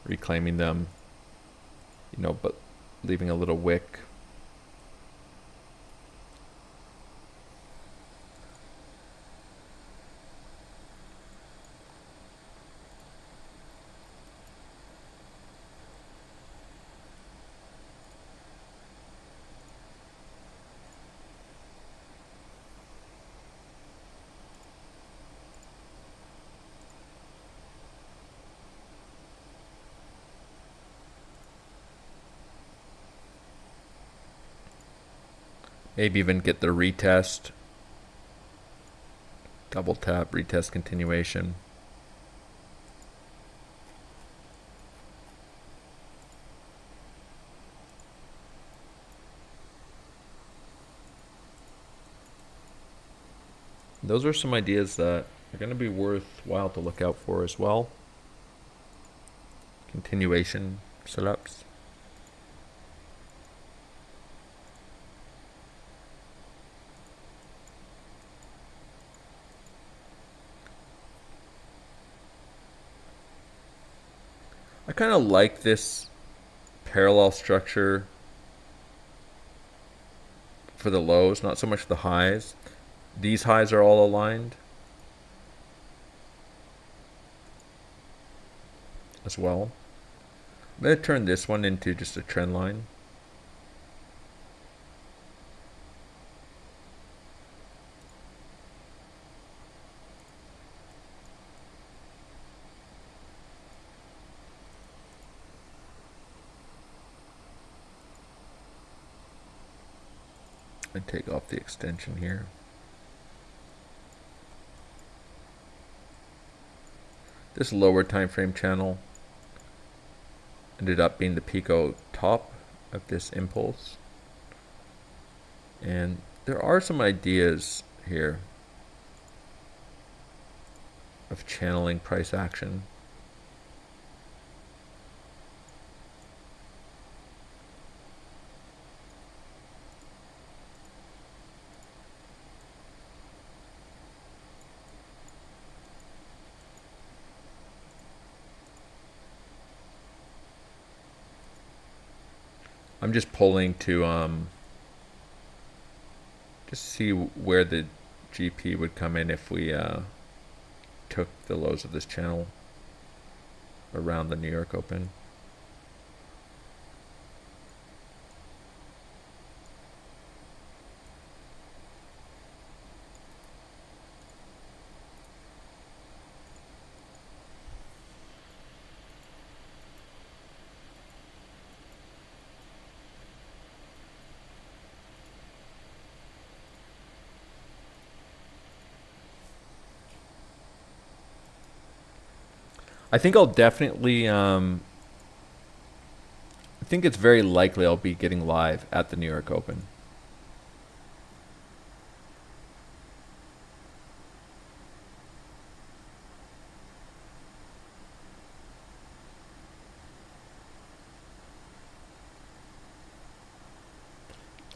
reclaiming them, you know, but leaving a little wick. Maybe even get the retest. Double tap, retest continuation. Those are some ideas that are going to be worthwhile to look out for as well. Continuation setups. I kind of like this parallel structure for the lows, not so much the highs. These highs are all aligned as well. I'm going to turn this one into just a trend line. And take off the extension here. This lower time frame channel ended up being the Pico top of this impulse. And there are some ideas here of channeling price action. I'm just pulling to just see where the GP would come in if we took the lows of this channel around the New York Open. I think I'll definitely, I think it's very likely I'll be getting live at the New York Open.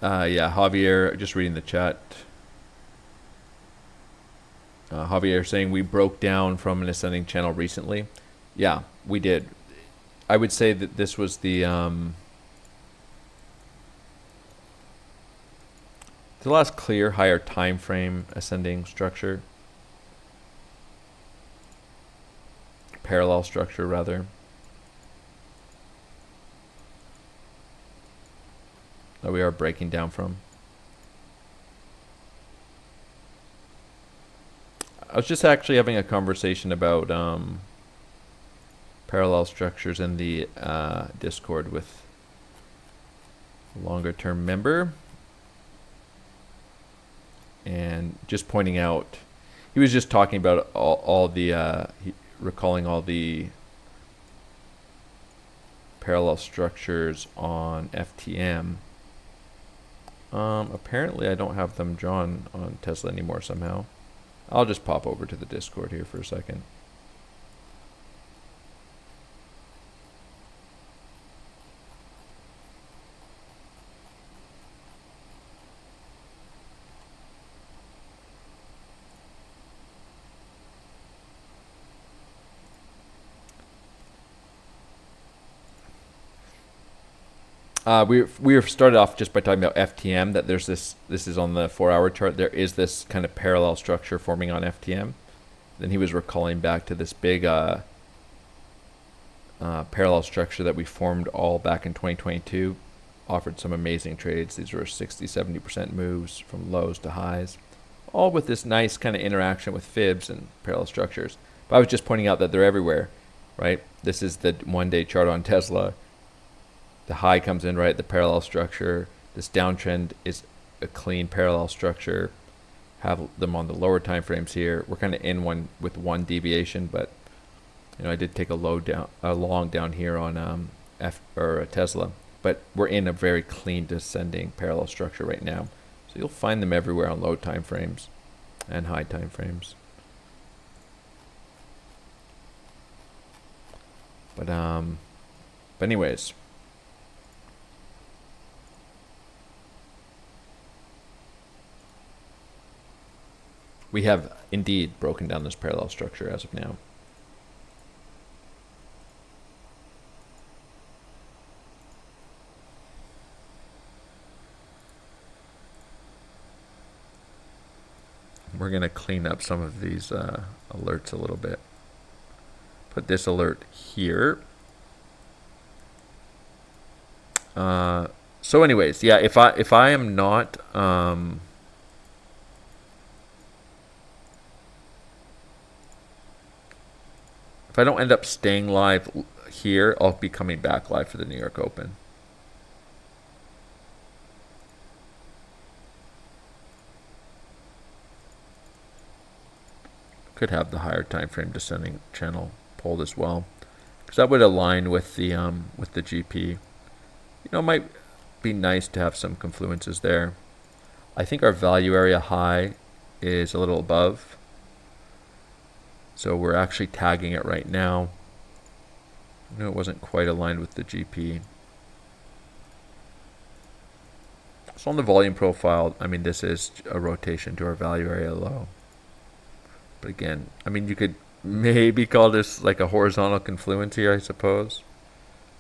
Yeah, Javier, just reading the chat. Javier saying we broke down from an ascending channel recently. Yeah, we did. I would say that this was the last clear higher time frame ascending structure. Parallel structure, rather. That we are breaking down from. I was just actually having a conversation about parallel structures in the Discord with a longer term member, and just pointing out, he was just talking about all the recalling all the parallel structures on FTM. Apparently I don't have them drawn on Tesla anymore somehow. I'll just pop over to the Discord here for a second. We started off just by talking about FTM, that there's this is on the 4-hour chart, there is this kind of parallel structure forming on FTM. Then he was recalling back to this big parallel structure that we formed all back in 2022, offered some amazing trades. These were 60-70% moves from lows to highs, all with this nice kind of interaction with fibs and parallel structures. But I was just pointing out that they're everywhere, right? This is the 1-day chart on Tesla. The high comes in right at the parallel structure. This downtrend is a clean parallel structure. Have them on the lower time frames here. We're kind of in one with one deviation, but you know, I did take a long down here on Tesla, but we're in a very clean descending parallel structure right now. So you'll find them everywhere on low time frames and high time frames. But anyways. We have indeed broken down this parallel structure as of now. We're going to clean up some of these alerts a little bit. Put this alert here. So anyways, yeah, if I am not if I don't end up staying live here, I'll be coming back live for the New York Open. Could have the higher time frame descending channel pulled as well. because that would align with the GP. You know, it might be nice to have some confluences there. I think our value area high is a little above, so we're actually tagging it right now. No, it wasn't quite aligned with the GP. So on the volume profile, I mean, this is a rotation to our value area low. But again, I mean, you could maybe call this like a horizontal confluence here, I suppose.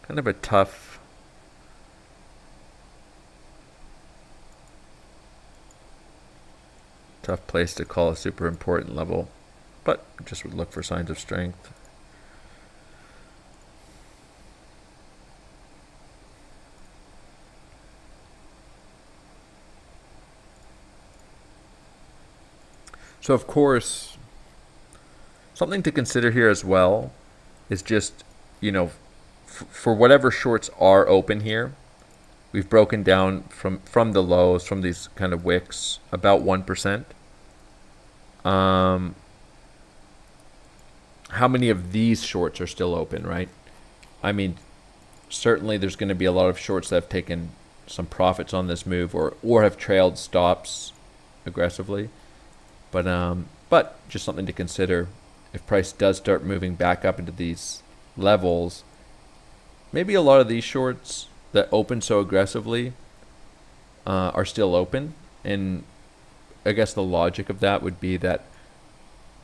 Kind of a tough place to call a super important level, but just would look for signs of strength. So of course, something to consider here as well is just, you know, for whatever shorts are open here, we've broken down from the lows, from these kind of wicks, about 1%. How many of these shorts are still open, right? I mean, certainly there's going to be a lot of shorts that have taken some profits on this move or have trailed stops aggressively. But just something to consider. If price does start moving back up into these levels, maybe a lot of these shorts that open so aggressively are still open. And I guess the logic of that would be that,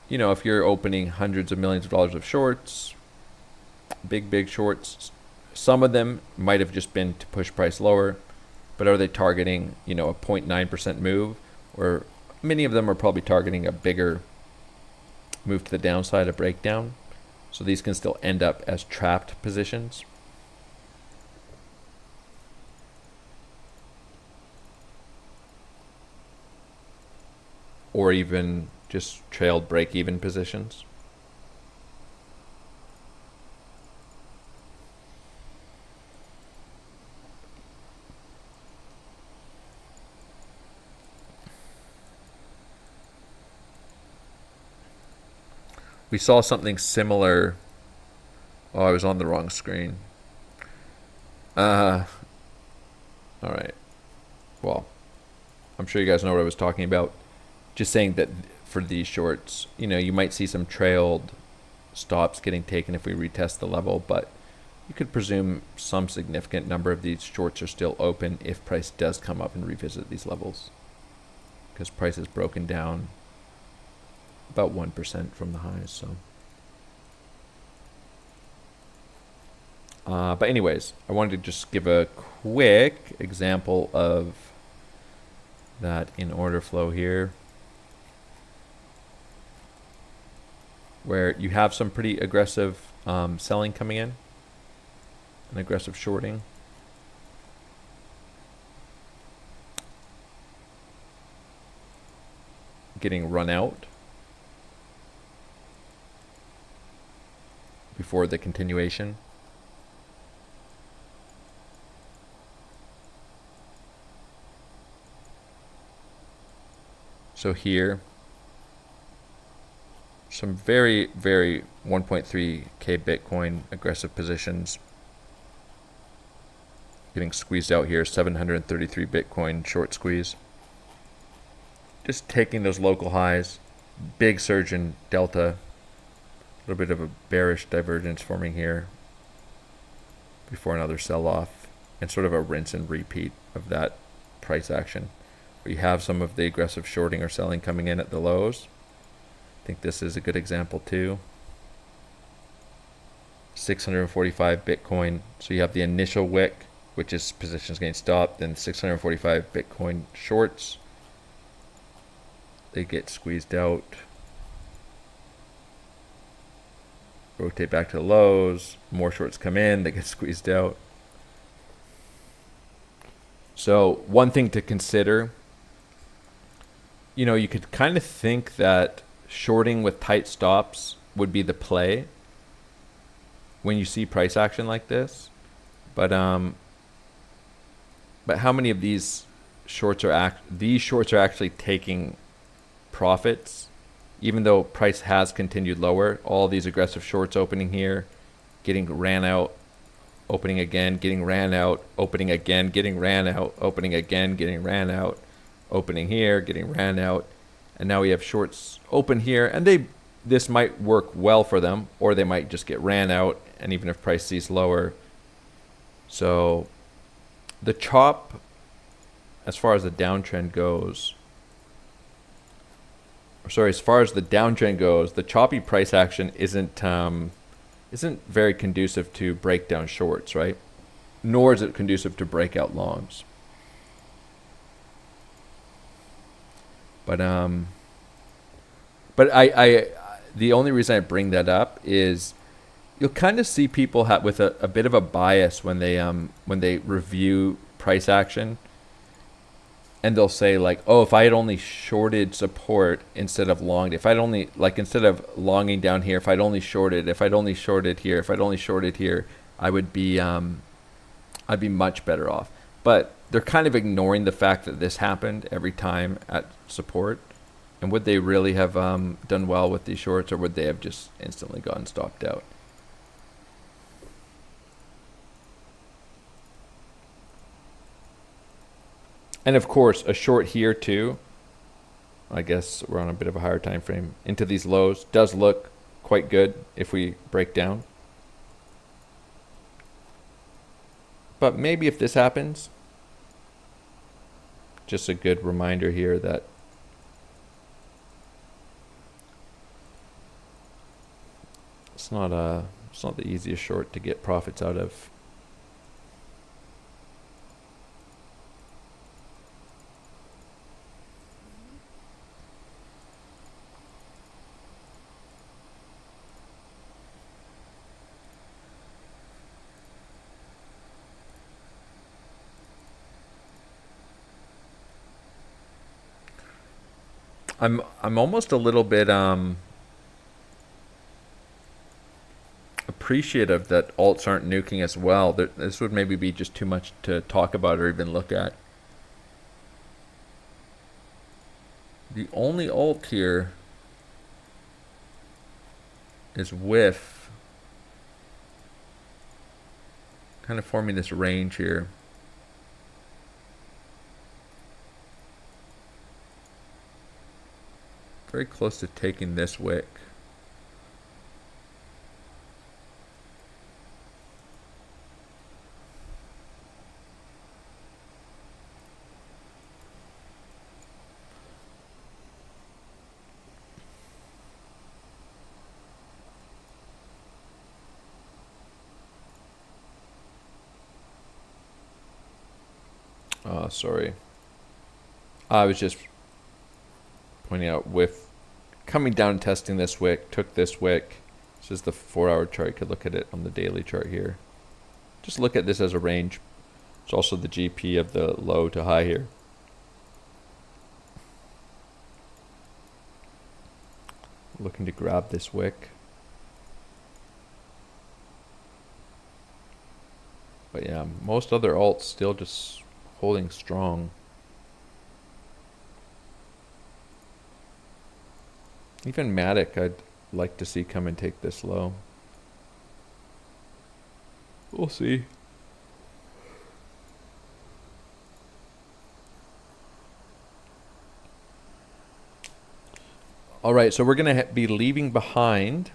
you know, if you're opening hundreds of millions of dollars of shorts, big shorts, some of them might have just been to push price lower, but are they targeting, you know, a 0.9% move? Or many of them are probably targeting a bigger move to the downside, a breakdown. So these can still end up as trapped positions. Or even just trailed break-even positions. We saw something similar. Oh, I was on the wrong screen. All right. Well, I'm sure you guys know what I was talking about. Just saying that for these shorts, you know, you might see some trailed stops getting taken if we retest the level, but you could presume some significant number of these shorts are still open if price does come up and revisit these levels, because price is broken down about 1% from the highs. So but anyways, I wanted to just give a quick example of that in order flow here, where you have some pretty aggressive selling coming in and aggressive shorting. Getting run out before the continuation. So here, some very 1.3k Bitcoin aggressive positions getting squeezed out here. 733 Bitcoin short squeeze. Just taking those local highs, big surge in delta, a little bit of a bearish divergence forming here before another sell-off, and sort of a rinse and repeat of that price action. We have some of the aggressive shorting or selling coming in at the lows. I think this is a good example too. 645 Bitcoin. So you have the initial wick, which is positions getting stopped, then 645 Bitcoin shorts. They get squeezed out. Rotate back to the lows. More shorts come in, they get squeezed out. So one thing to consider, you know, you could kind of think that shorting with tight stops would be the play when you see price action like this. But how many of these shorts are actually taking profits, even though price has continued lower? All these aggressive shorts opening here, getting ran out, opening again, getting ran out, opening again, getting ran out, opening again, getting ran out, opening here, getting ran out, and now we have shorts open here, and this might work well for them, or they might just get ran out, and even if price sees lower. So the chop, as far as the downtrend goes, as far as the downtrend goes, the choppy price action isn't very conducive to breakdown shorts, right? Nor is it conducive to breakout longs. But the only reason I bring that up is you'll kind of see people with a bit of a bias when they review price action, and they'll say like, oh, if I had only shorted support instead of longed, if I'd only, like, instead of longing down here, if I'd only shorted here, I would be I'd be much better off. But they're kind of ignoring the fact that this happened every time at support. And would they really have done well with these shorts, or would they have just instantly gotten stopped out? And of course, a short here too, I guess we're on a bit of a higher time frame, into these lows does look quite good if we break down. But maybe if this happens, just a good reminder here that it's not the easiest short to get profits out of. I'm almost a little bit appreciative that alts aren't nuking as well. This would maybe be just too much to talk about or even look at. The only alt here is WIF, kind of forming this range here. Very close to taking this wick. Oh, sorry. I was just pointing out WIF coming down and testing this wick, took this wick. This is the 4-hour chart. You could look at it on the daily chart here. Just look at this as a range. It's also the GP of the low to high here. Looking to grab this wick. But yeah, most other alts still just holding strong. Even Matic, I'd like to see come and take this low. We'll see. All right, so we're going to be leaving behind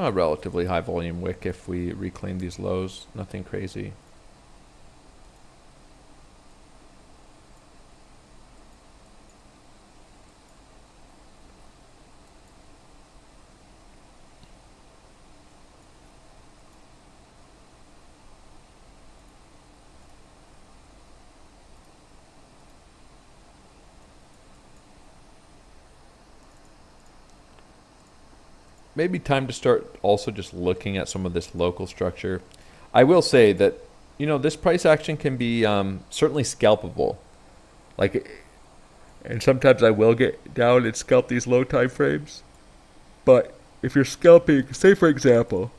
a relatively high volume wick if we reclaim these lows. Nothing crazy. Maybe time to start also just looking at some of this local structure. I will say that, you know, this price action can be certainly scalpable. Like, and sometimes I will get down and scalp these low time frames. But if you're scalping, say for example,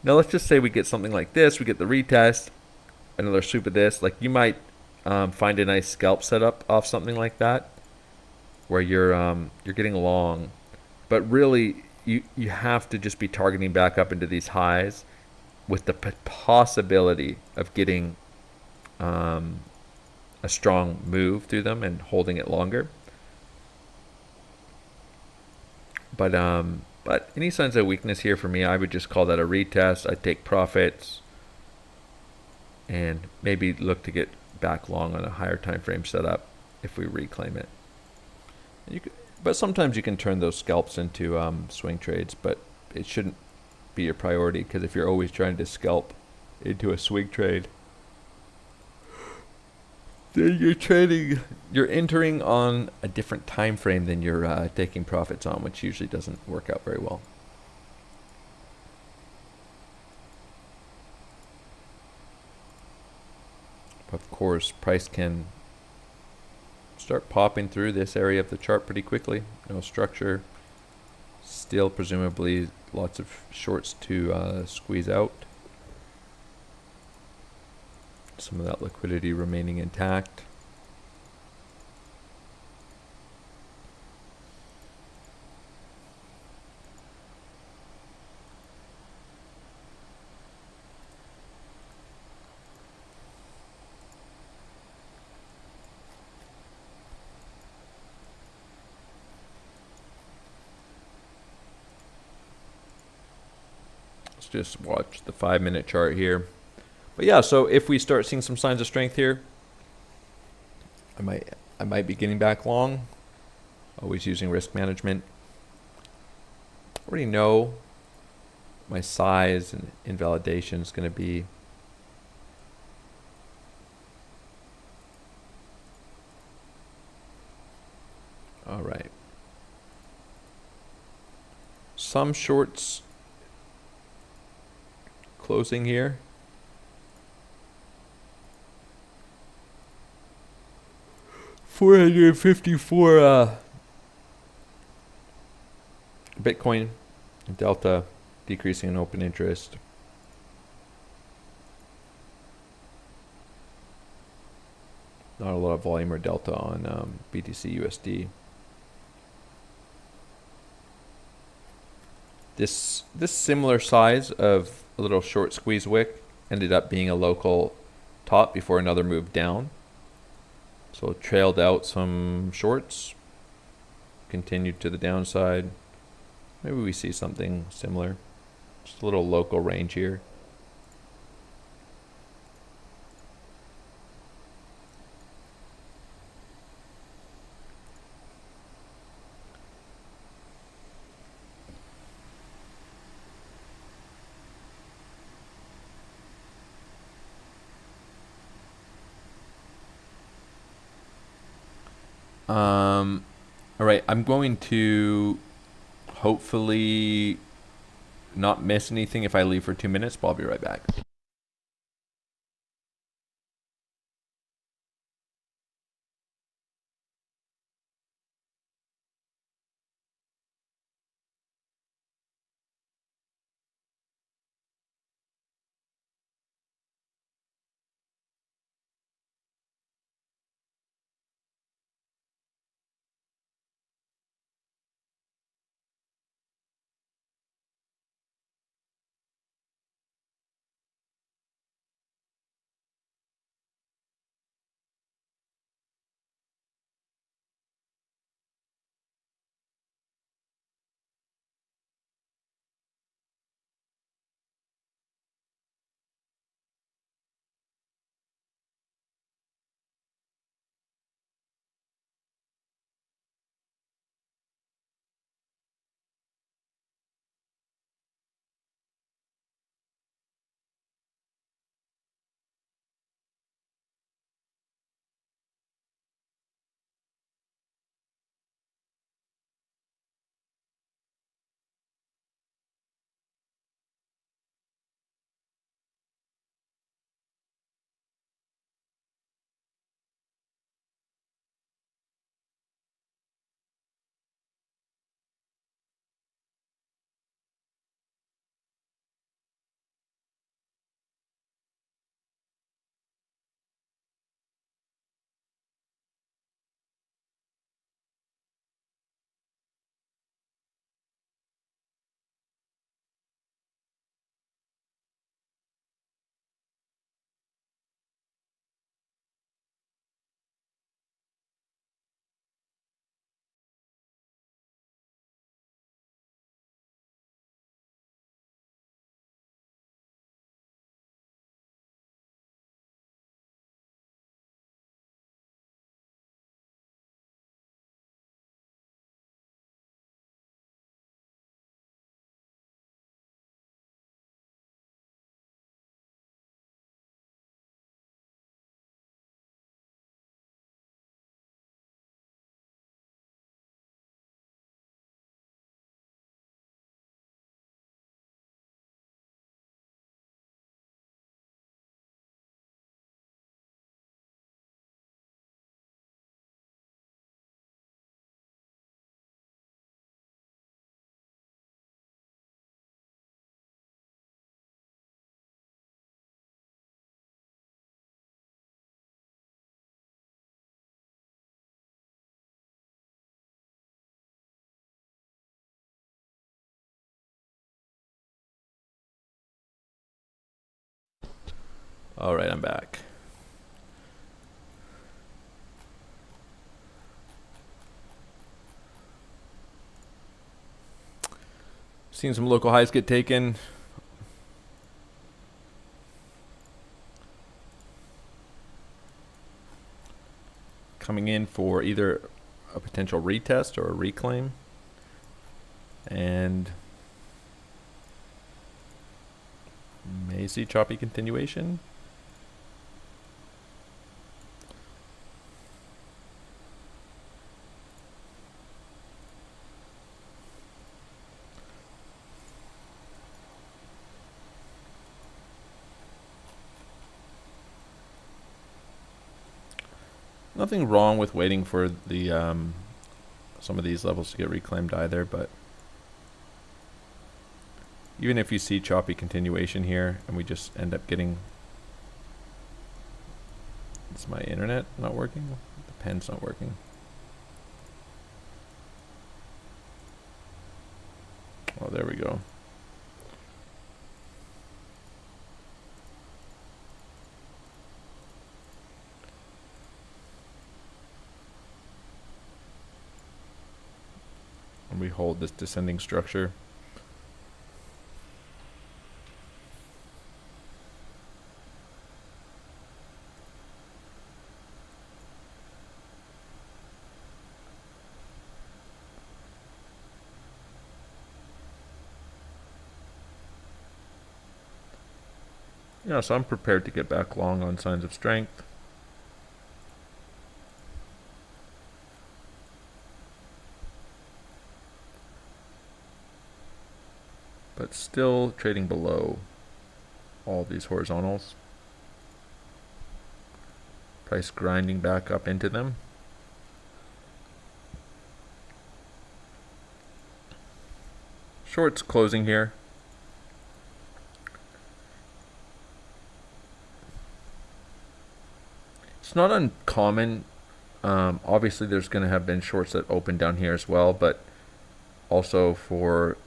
now let's just say we get something like this, we get the retest, another sweep of this, like you might find a nice scalp setup off something like that, where you're getting long, but really you have to just be targeting back up into these highs with the possibility of getting a strong move through them and holding it longer. But any signs of weakness here for me, I would just call that a retest. I'd take profits and maybe look to get back long on a higher time frame setup if we reclaim it. But sometimes you can turn those scalps into swing trades, but it shouldn't be your priority, because if you're always trying to scalp into a swing trade, then you're entering on a different time frame than you're taking profits on, which usually doesn't work out very well. Of course, price can start popping through this area of the chart pretty quickly. No structure, still presumably lots of shorts to squeeze out. Some of that liquidity remaining intact. Let's just watch the 5-minute chart here. But yeah, so if we start seeing some signs of strength here, I might be getting back long. Always using risk management. Already know my size and invalidation is going to be all right. Some shorts closing here. $454 Bitcoin, Delta decreasing in open interest. Not a lot of volume or delta on BTC USD. This similar size of a little short squeeze wick ended up being a local top before another move down. So it trailed out some shorts, continued to the downside. Maybe we see something similar. Just a little local range here. All right, I'm going to hopefully not miss anything if I leave for 2 minutes, but I'll be right back. All right, I'm back. Seen some local highs get taken. Coming in for either a potential retest or a reclaim. And may see choppy continuation. Nothing wrong with waiting for the some of these levels to get reclaimed either, but even if you see choppy continuation here and we just end up getting... Is my internet not working? The pen's not working. Oh, there we go. And we hold this descending structure. Yeah, so I'm prepared to get back long on signs of strength. But still trading below all these horizontals. Price grinding back up into them. Shorts closing here. It's not uncommon. Obviously there's going to have been shorts that open down here as well, but also for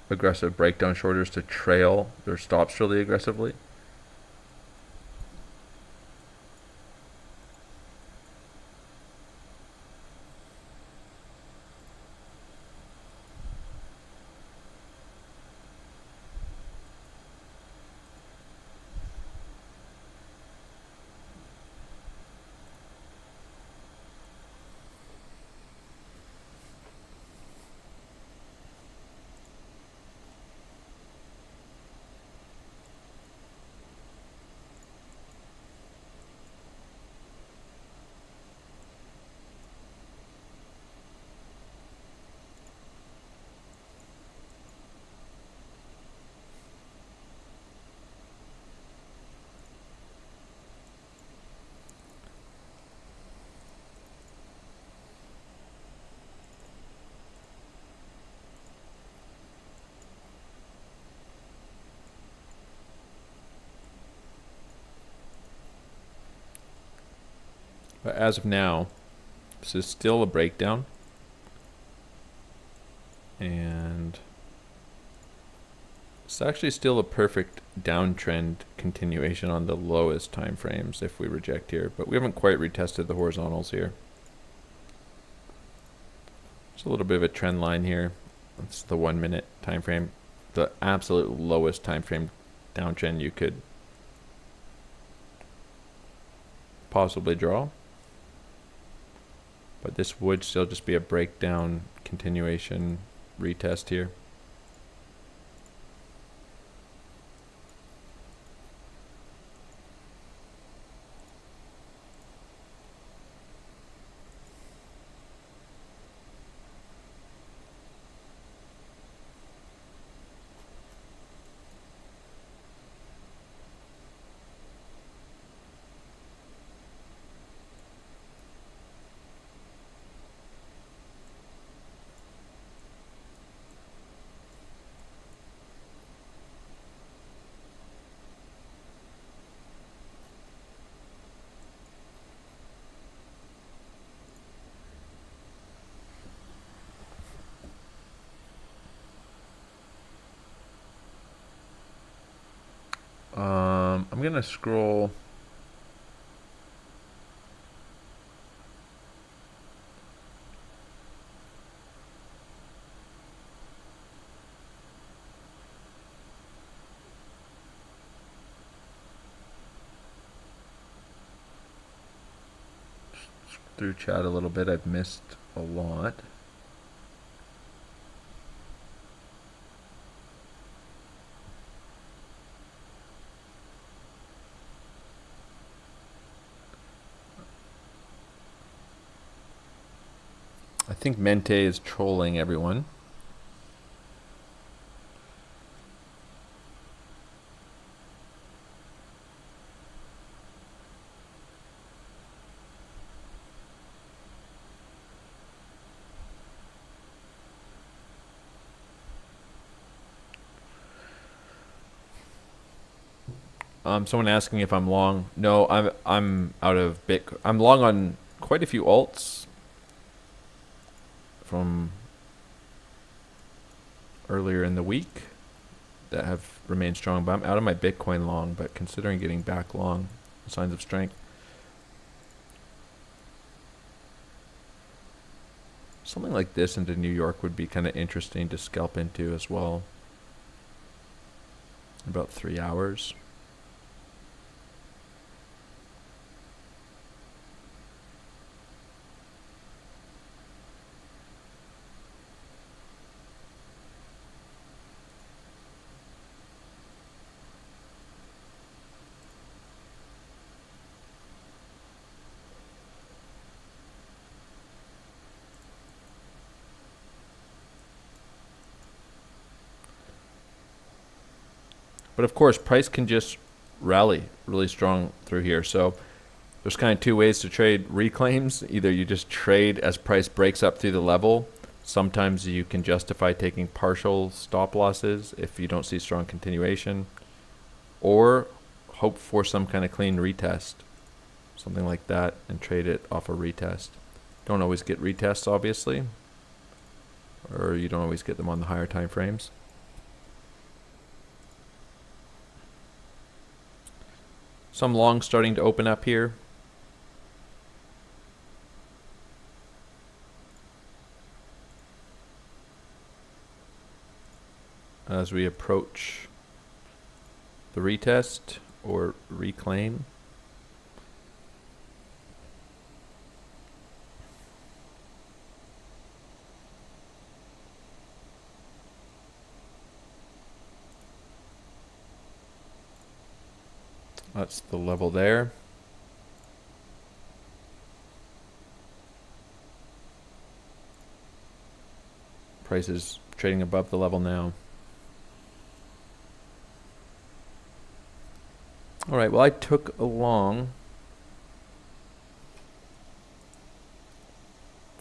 aggressive breakdown shorters to trail their stops really aggressively. But as of now, this is still a breakdown. And it's actually still a perfect downtrend continuation on the lowest time frames if we reject here. But we haven't quite retested the horizontals here. There's a little bit of a trend line here. That's the 1 minute time frame. The absolute lowest time frame downtrend you could possibly draw. But this would still just be a breakdown continuation retest here. gonna scroll. Through chat a little bit. I've missed a lot. I think Mente is trolling everyone. Someone asking if I'm long. No, I'm out of Bitcoin. I'm long on quite a few alts from earlier in the week that have remained strong, but I'm out of my Bitcoin long, but considering getting back long, signs of strength. Something like this into New York would be kind of interesting to scalp into as well. About 3 hours. But of course, price can just rally really strong through here. So there's kind of two ways to trade reclaims. Either you just trade as price breaks up through the level. Sometimes you can justify taking partial stop losses if you don't see strong continuation. Or hope for some kind of clean retest. Something like that, and trade it off a retest. Don't always get retests, obviously. Or you don't always get them on the higher time frames. Some long starting to open up here. As we approach the retest or reclaim. That's the level there. Price is trading above the level now. All right, well, I took a long.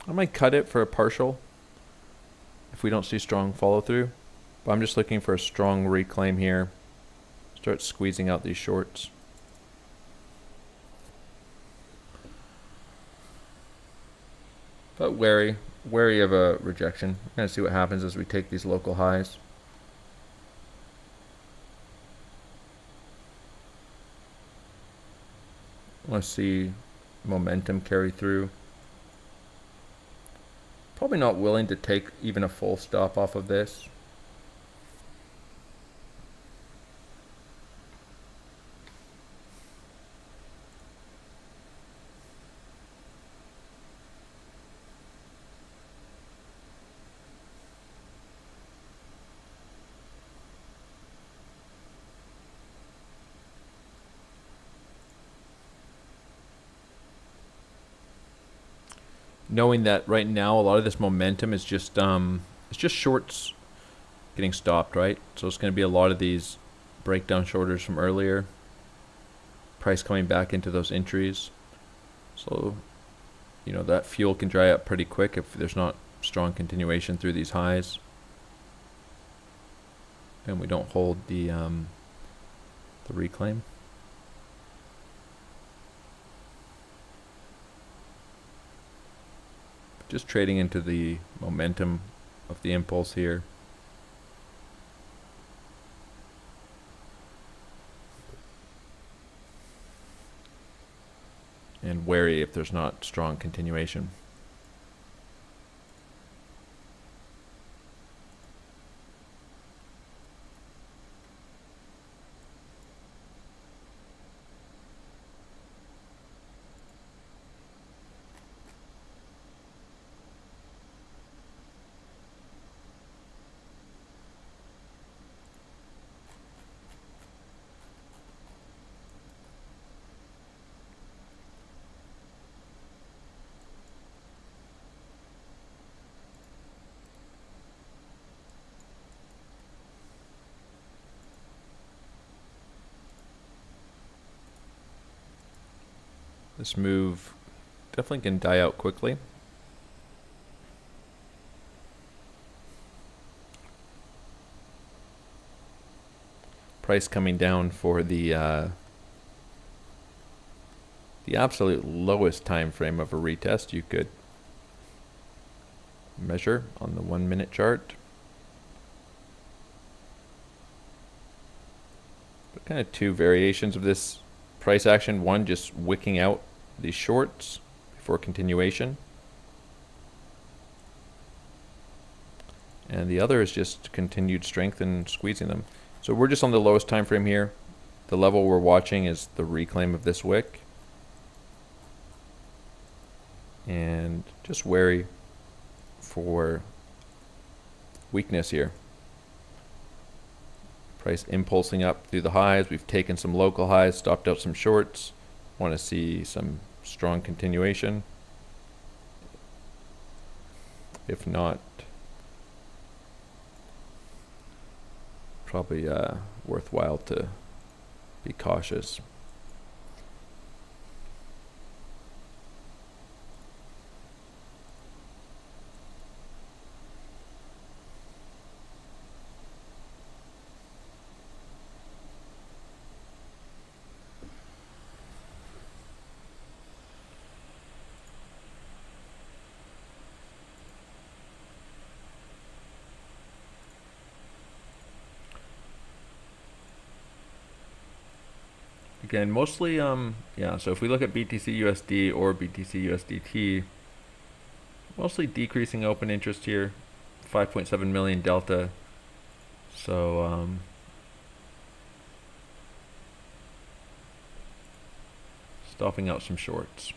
I might cut it for a partial if we don't see strong follow through. But I'm just looking for a strong reclaim here. Start squeezing out these shorts. But wary of a rejection. We're going to see what happens as we take these local highs. Let's see momentum carry through. Probably not willing to take even a full stop off of this. Knowing that right now a lot of this momentum is just it's just shorts getting stopped, right? So it's going to be a lot of these breakdown shorters from earlier. Price coming back into those entries. So, you know, that fuel can dry up pretty quick if there's not strong continuation through these highs. And we don't hold the reclaim. Just trading into the momentum of the impulse here. and wary if there's not strong continuation. This move definitely can die out quickly. Price coming down for the absolute lowest time frame of a retest you could measure on the 1 minute chart. But kind of two variations of this price action. One just wicking out these shorts before continuation, and the other is just continued strength and squeezing them. So we're just on the lowest time frame here. The level we're watching is the reclaim of this wick, and just wary for weakness here. Price impulsing up through the highs. We've taken some local highs, stopped out some shorts. Want to see some strong continuation. If not, probably worthwhile to be cautious. Again, mostly, yeah, so if we look at BTC USD or BTC USDT, mostly decreasing open interest here, 5.7 million delta. So, stopping out some shorts.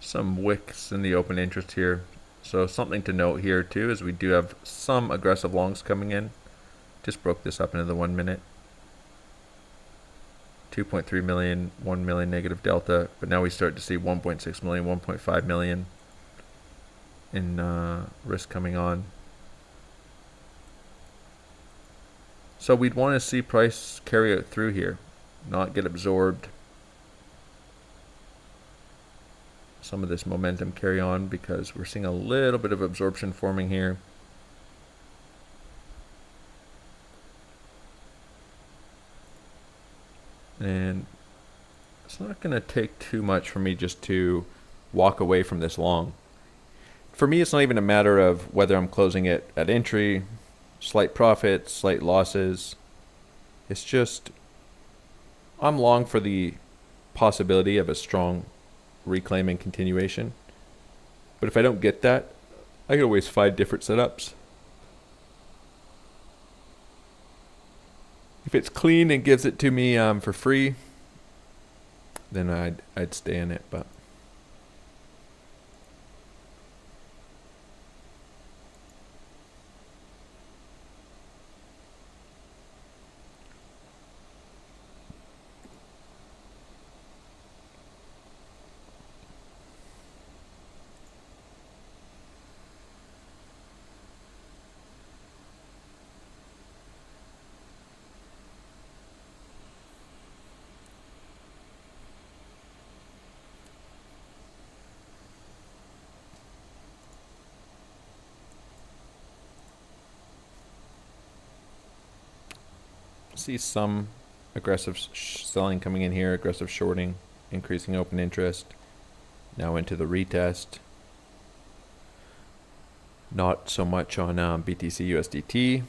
Some wicks in the open interest here. So something to note here too is we do have some aggressive longs coming in. Just broke this up into the 1 minute. 2.3 million, 1 million negative delta, but now we start to see 1.6 million, 1.5 million in risk coming on. So we'd want to see price carry it through here, not get absorbed. Some of this momentum carry on because we're seeing a little bit of absorption forming here. And it's not going to take too much for me just to walk away from this long. For me, it's not even a matter of whether I'm closing it at entry, slight profits, slight losses. It's just I'm long for the possibility of a strong reclaim and continuation. But if I don't get that, I can always find different setups. If it's clean and gives it to me for free, then I'd stay in it. But see some aggressive selling coming in here, aggressive shorting, increasing open interest. Now into the retest. Not so much on BTC USDT.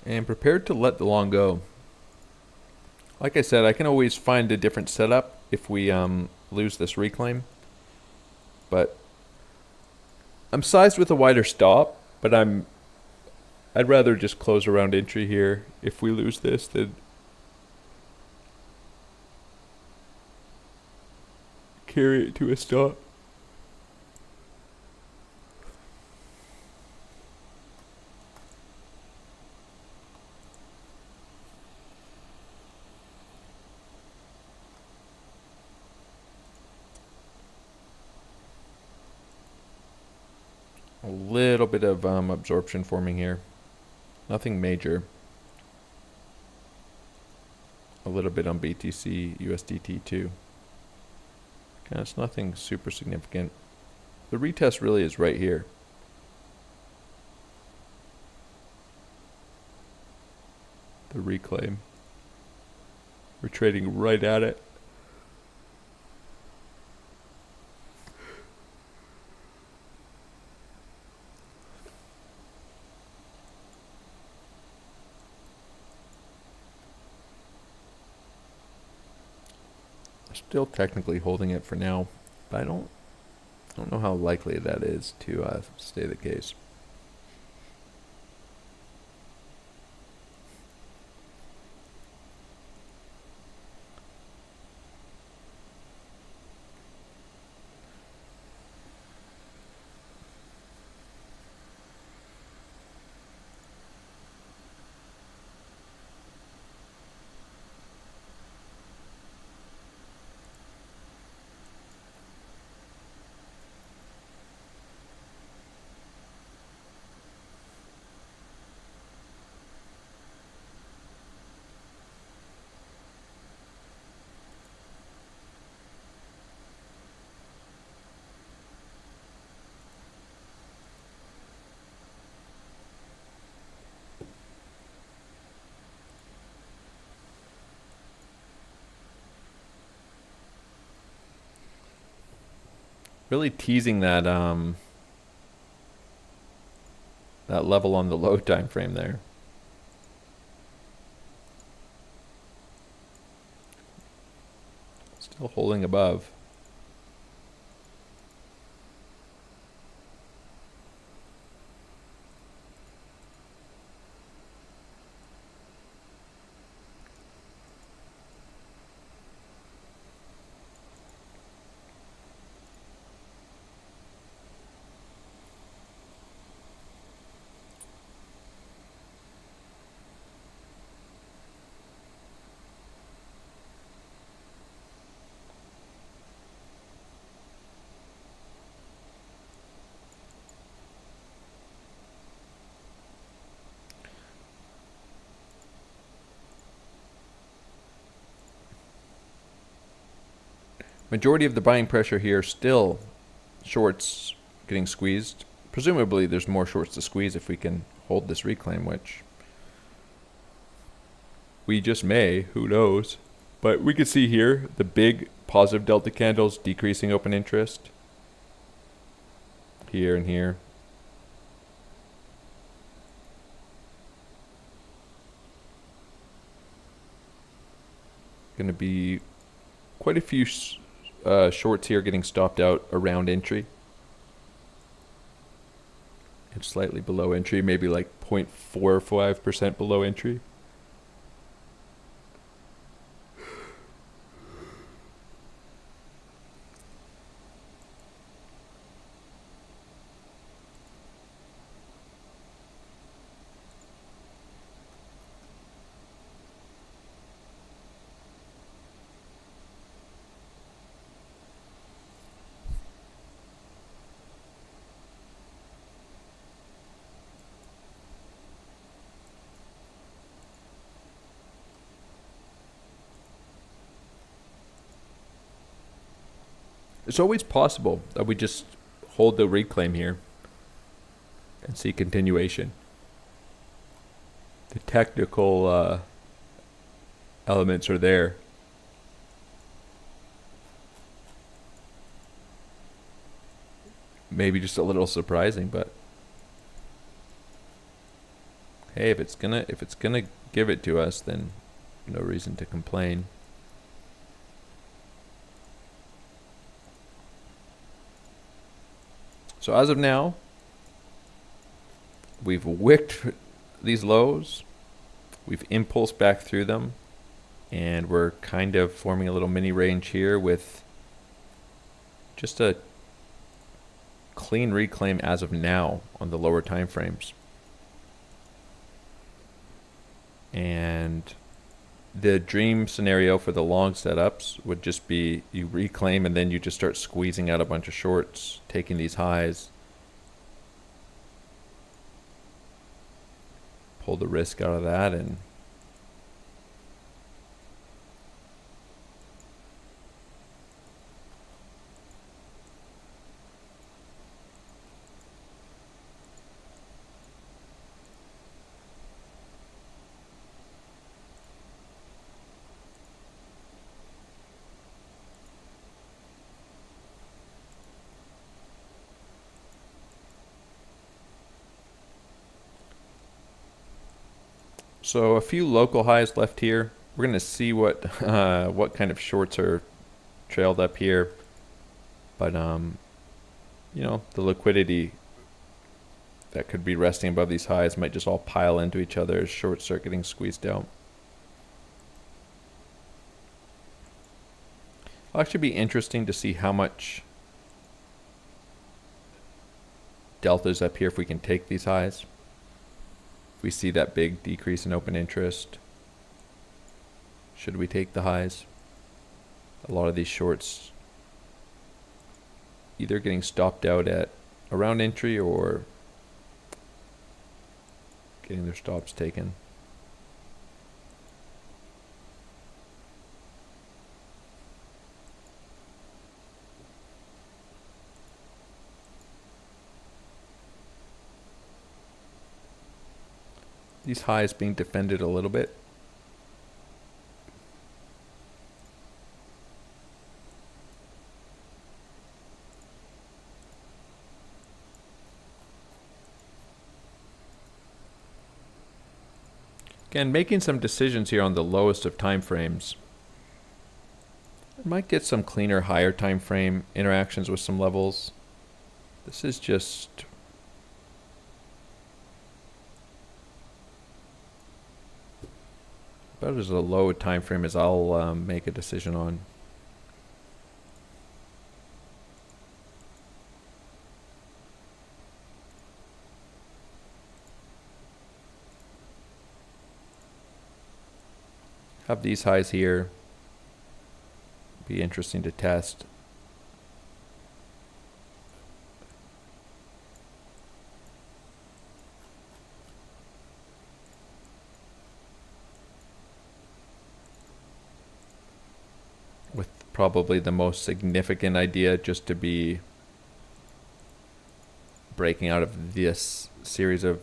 And prepared to let the long go. Like I said, I can always find a different setup if we lose this reclaim. But I'm sized with a wider stop, but I'd rather just close around entry here if we lose this than carry it to a stop. A little bit of absorption forming here. Nothing major. A little bit on BTC, USDT too. Okay, it's nothing super significant. The retest really is right here. The reclaim. We're trading right at it. Still technically holding it for now, but I don't know how likely that is to stay the case. Really teasing that that level on the low time frame there. Still holding above. Majority of the buying pressure here still shorts getting squeezed. Presumably there's more shorts to squeeze if we can hold this reclaim, which we just may, who knows. But we can see here the big positive delta candles decreasing open interest. Here and here. Going to be quite a few shorts here getting stopped out around entry. And slightly below entry, maybe like 0.45% below entry. It's always possible that we just hold the reclaim here and see continuation. The technical elements are there. Maybe just a little surprising, but hey, if it's gonna give it to us, then no reason to complain. So as of now, we've wicked these lows, we've impulsed back through them, and we're kind of forming a little mini range here with just a clean reclaim as of now on the lower time frames. And the dream scenario for the long setups would just be you reclaim and then you just start squeezing out a bunch of shorts, taking these highs, pull the risk out of that, and so a few local highs left here. We're going to see what kind of shorts are trailed up here. But you know, the liquidity that could be resting above these highs might just all pile into each other as shorts start getting squeezed out. It'll actually be interesting to see how much delta's up here if we can take these highs. If we see that big decrease in open interest, should we take the highs? A lot of these shorts either getting stopped out at around entry or getting their stops taken. These highs being defended a little bit. Again, making some decisions here on the lowest of time frames. I might get some cleaner higher time frame interactions with some levels. This is just about as a low time frame as I'll make a decision on. Have these highs here. Be interesting to test. With probably the most significant idea, just to be breaking out of this series of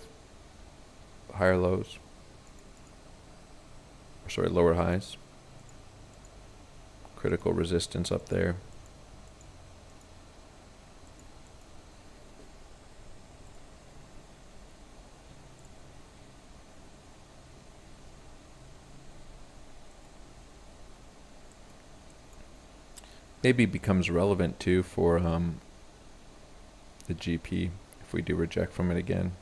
higher lows. Sorry, lower highs. Critical resistance up there. Maybe becomes relevant too for the GP if we do reject from it again.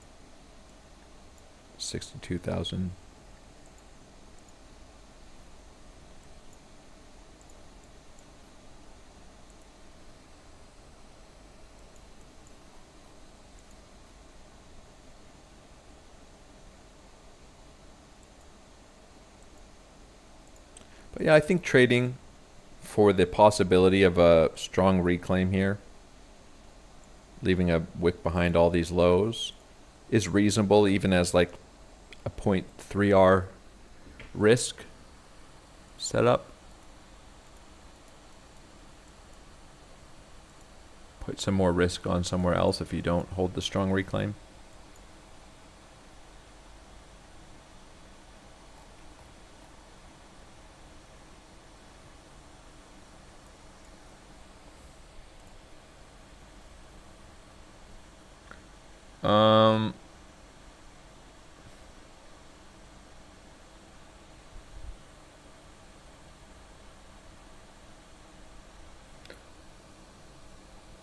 62,000. But yeah, I think trading for the possibility of a strong reclaim here, leaving a wick behind all these lows, is reasonable, even as like a 0.3R risk setup. Put some more risk on somewhere else if you don't hold the strong reclaim.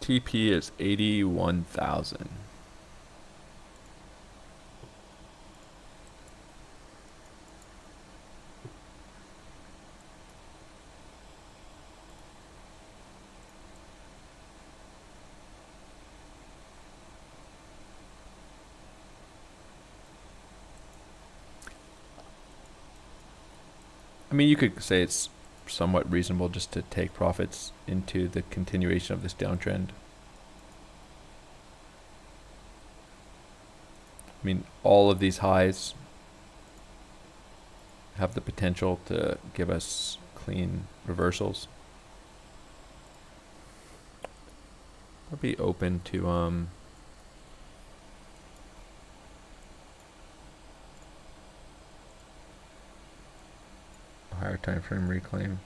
TP is 81,000. I mean, you could say it's somewhat reasonable just to take profits into the continuation of this downtrend. I mean, all of these highs have the potential to give us clean reversals. I'll be open to higher time frame reclaim.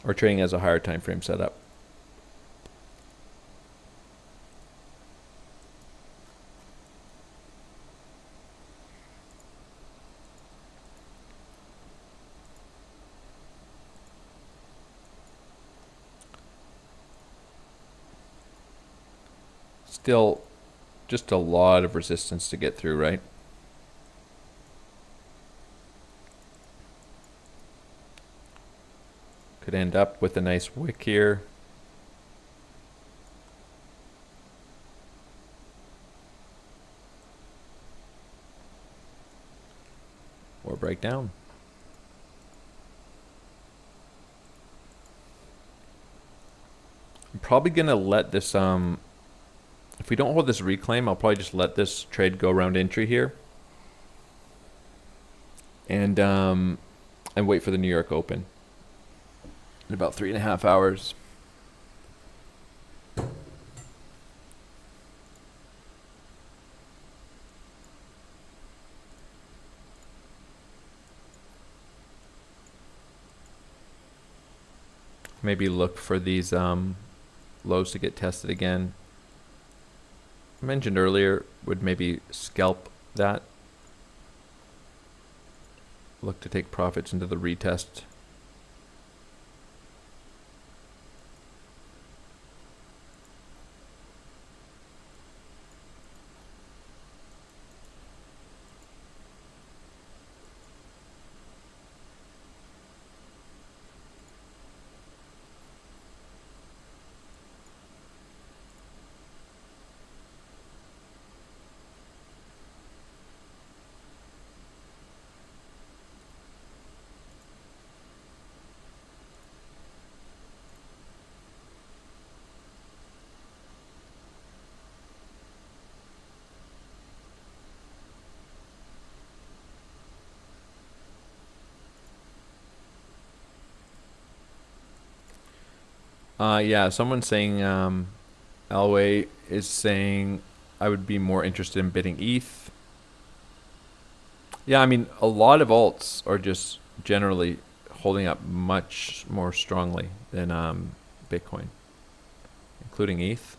Or trading as a higher time frame setup. Still just a lot of resistance to get through, right? Could end up with a nice wick here. Or break down. I'm probably gonna let this if we don't hold this reclaim, I'll probably just let this trade go around entry here. And wait for the New York Open in about 3.5 hours. Maybe look for these lows to get tested again. I mentioned earlier, would maybe scalp that. Look to take profits into the retest. Yeah, someone saying Elway is saying I would be more interested in bidding ETH. Yeah, I mean, a lot of alts are just generally holding up much more strongly than Bitcoin, including ETH.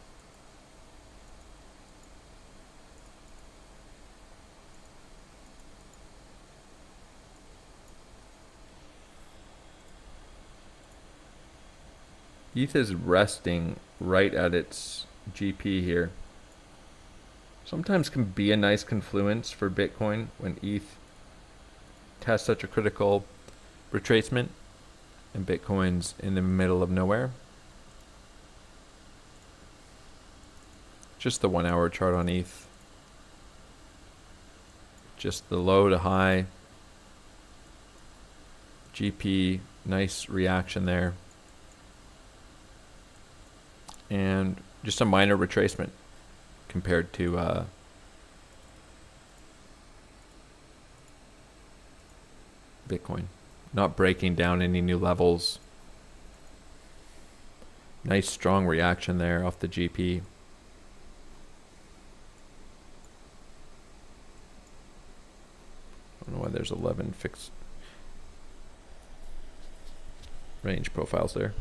ETH is resting right at its GP here. Sometimes can be a nice confluence for Bitcoin when ETH has such a critical retracement and Bitcoin's in the middle of nowhere. Just the 1 hour chart on ETH. Just the low to high. GP, nice reaction there. And just a minor retracement compared to Bitcoin. Not breaking down any new levels. Nice strong reaction there off the GP. I don't know why there's 11 fixed range profiles there.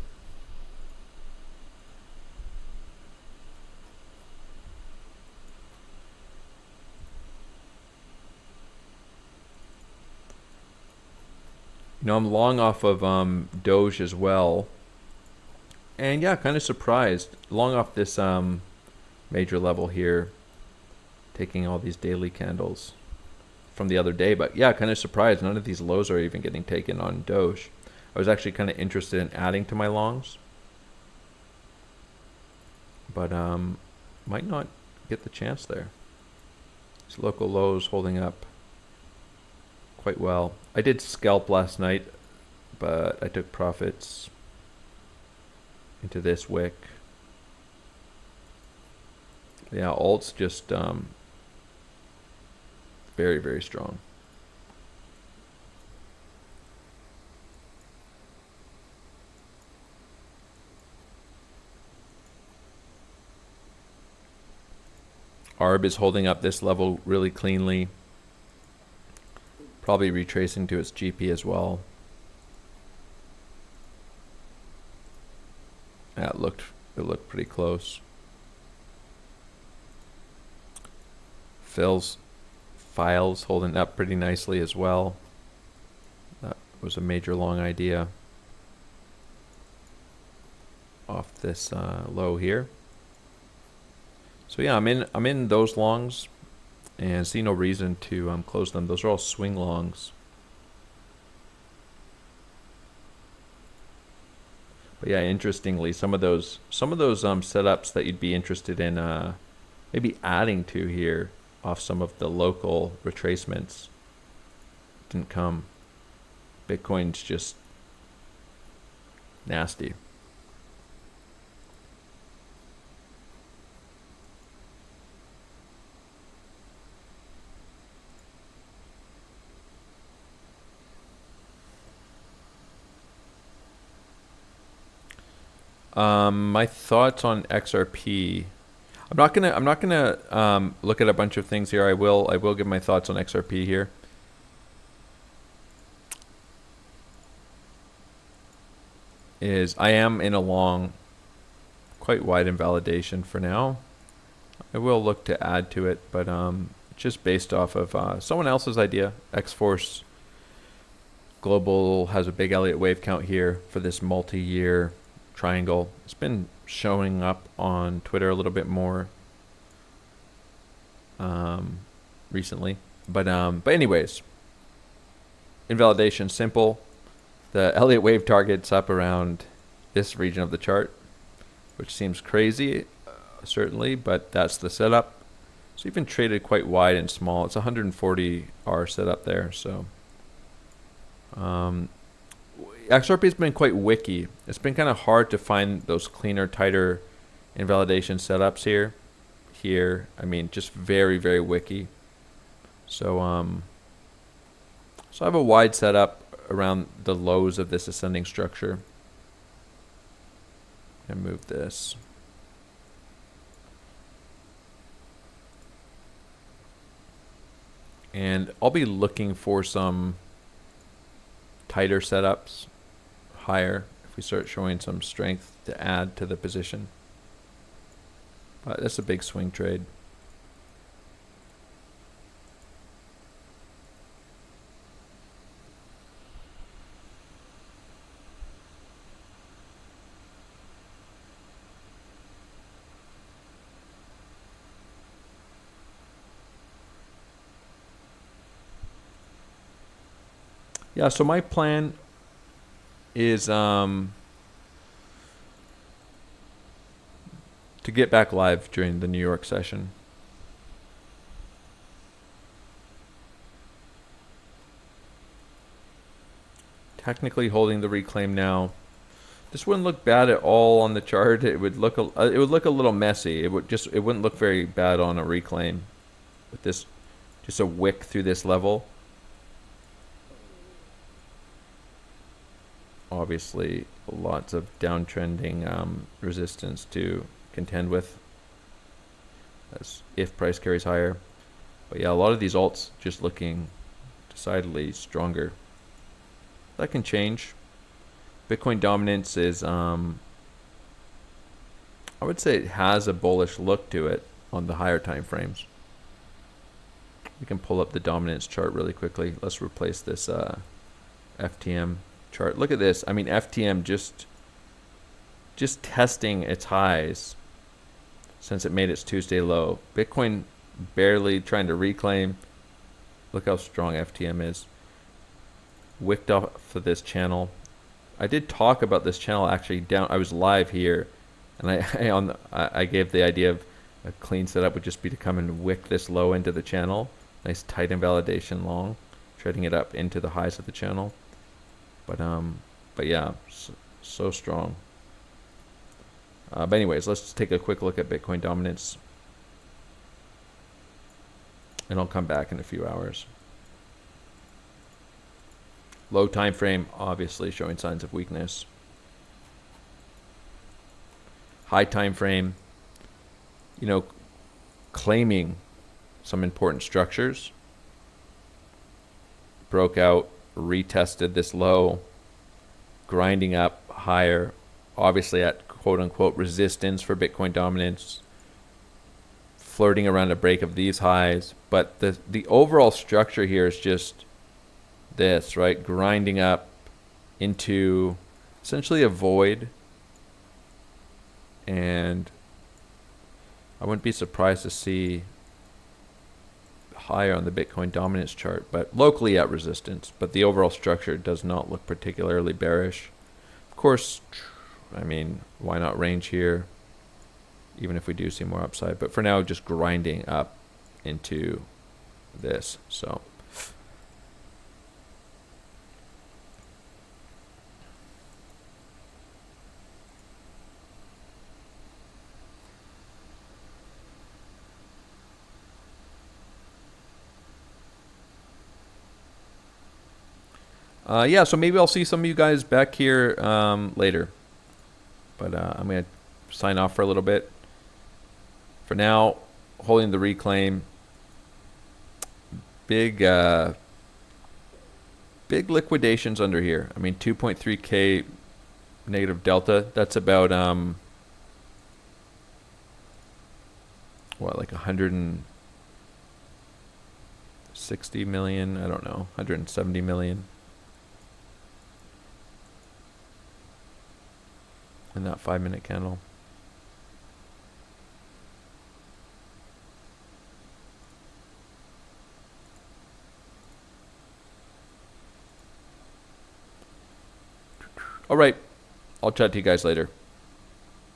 You know, I'm long off of Doge as well. And yeah, kind of surprised. Long off this major level here. Taking all these daily candles from the other day. But yeah, kind of surprised. None of these lows are even getting taken on Doge. I was actually kind of interested in adding to my longs. But might not get the chance there. These local lows holding up quite well. I did scalp last night, but I took profits into this wick. Yeah, alt's just very, very strong. ARB is holding up this level really cleanly. Probably retracing to its GP as well. Yeah, it looked pretty close. Files holding up pretty nicely as well. That was a major long idea off this low here. So yeah, I'm in those longs and see no reason to close them. Those are all swing longs. But yeah, interestingly, some of those setups that you'd be interested in maybe adding to here off some of the local retracements didn't come. Bitcoin's just nasty. My thoughts on XRP. I'm not gonna look at a bunch of things here. I will give my thoughts on XRP here. I am in a long, quite wide invalidation for now. I will look to add to it, but just based off of someone else's idea. X-Force Global has a big Elliott wave count here for this multi-year triangle. It's been showing up on Twitter a little bit more recently, but anyways, invalidation simple. The Elliott wave target's up around this region of the chart, which seems crazy, certainly, but that's the setup. So even traded quite wide and small. It's 140R setup there. So XRP has been quite wicky. It's been kind of hard to find those cleaner, tighter invalidation setups here. I mean, just very, very wicky. So so I have a wide setup around the lows of this ascending structure. gonna move this. And I'll be looking for some tighter setups higher if we start showing some strength to add to the position. But that's a big swing trade. Yeah, so my plan is to get back live during the New York session. Technically holding the reclaim now. This wouldn't look bad at all on the chart. It would look a little messy. It wouldn't look very bad on a reclaim with this, just a wick through this level. Obviously, lots of downtrending resistance to contend with as if price carries higher. But yeah, a lot of these alts just looking decidedly stronger. That can change. Bitcoin dominance is, I would say it has a bullish look to it on the higher time frames. We can pull up the dominance chart really quickly. Let's replace this FTM chart. Look at this. I mean, FTM just testing its highs since it made its Tuesday low. Bitcoin barely trying to reclaim. Look how strong FTM is. Wicked off of this channel. I did talk about this channel actually down. I was live here, and I gave the idea of a clean setup would just be to come and wick this low into the channel. Nice tight invalidation long, trading it up into the highs of the channel. But yeah, so strong. But anyways, let's take a quick look at Bitcoin dominance, and I'll come back in a few hours. Low time frame, obviously showing signs of weakness. High time frame, you know, claiming some important structures. Broke out, retested this low, grinding up higher, obviously at quote unquote resistance for Bitcoin dominance, flirting around a break of these highs. But the overall structure here is just this, right? Grinding up into essentially a void. And I wouldn't be surprised to see higher on the Bitcoin dominance chart, but locally at resistance. But the overall structure does not look particularly bearish. Of course, I mean, why not range here, even if we do see more upside? But for now, just grinding up into this. So yeah, so maybe I'll see some of you guys back here later. But I'm going to sign off for a little bit. For now, holding the reclaim. Big liquidations under here. I mean, 2.3K negative delta. That's about, what, like 160 million? I don't know. 170 million. In that 5-minute candle. All right. I'll chat to you guys later.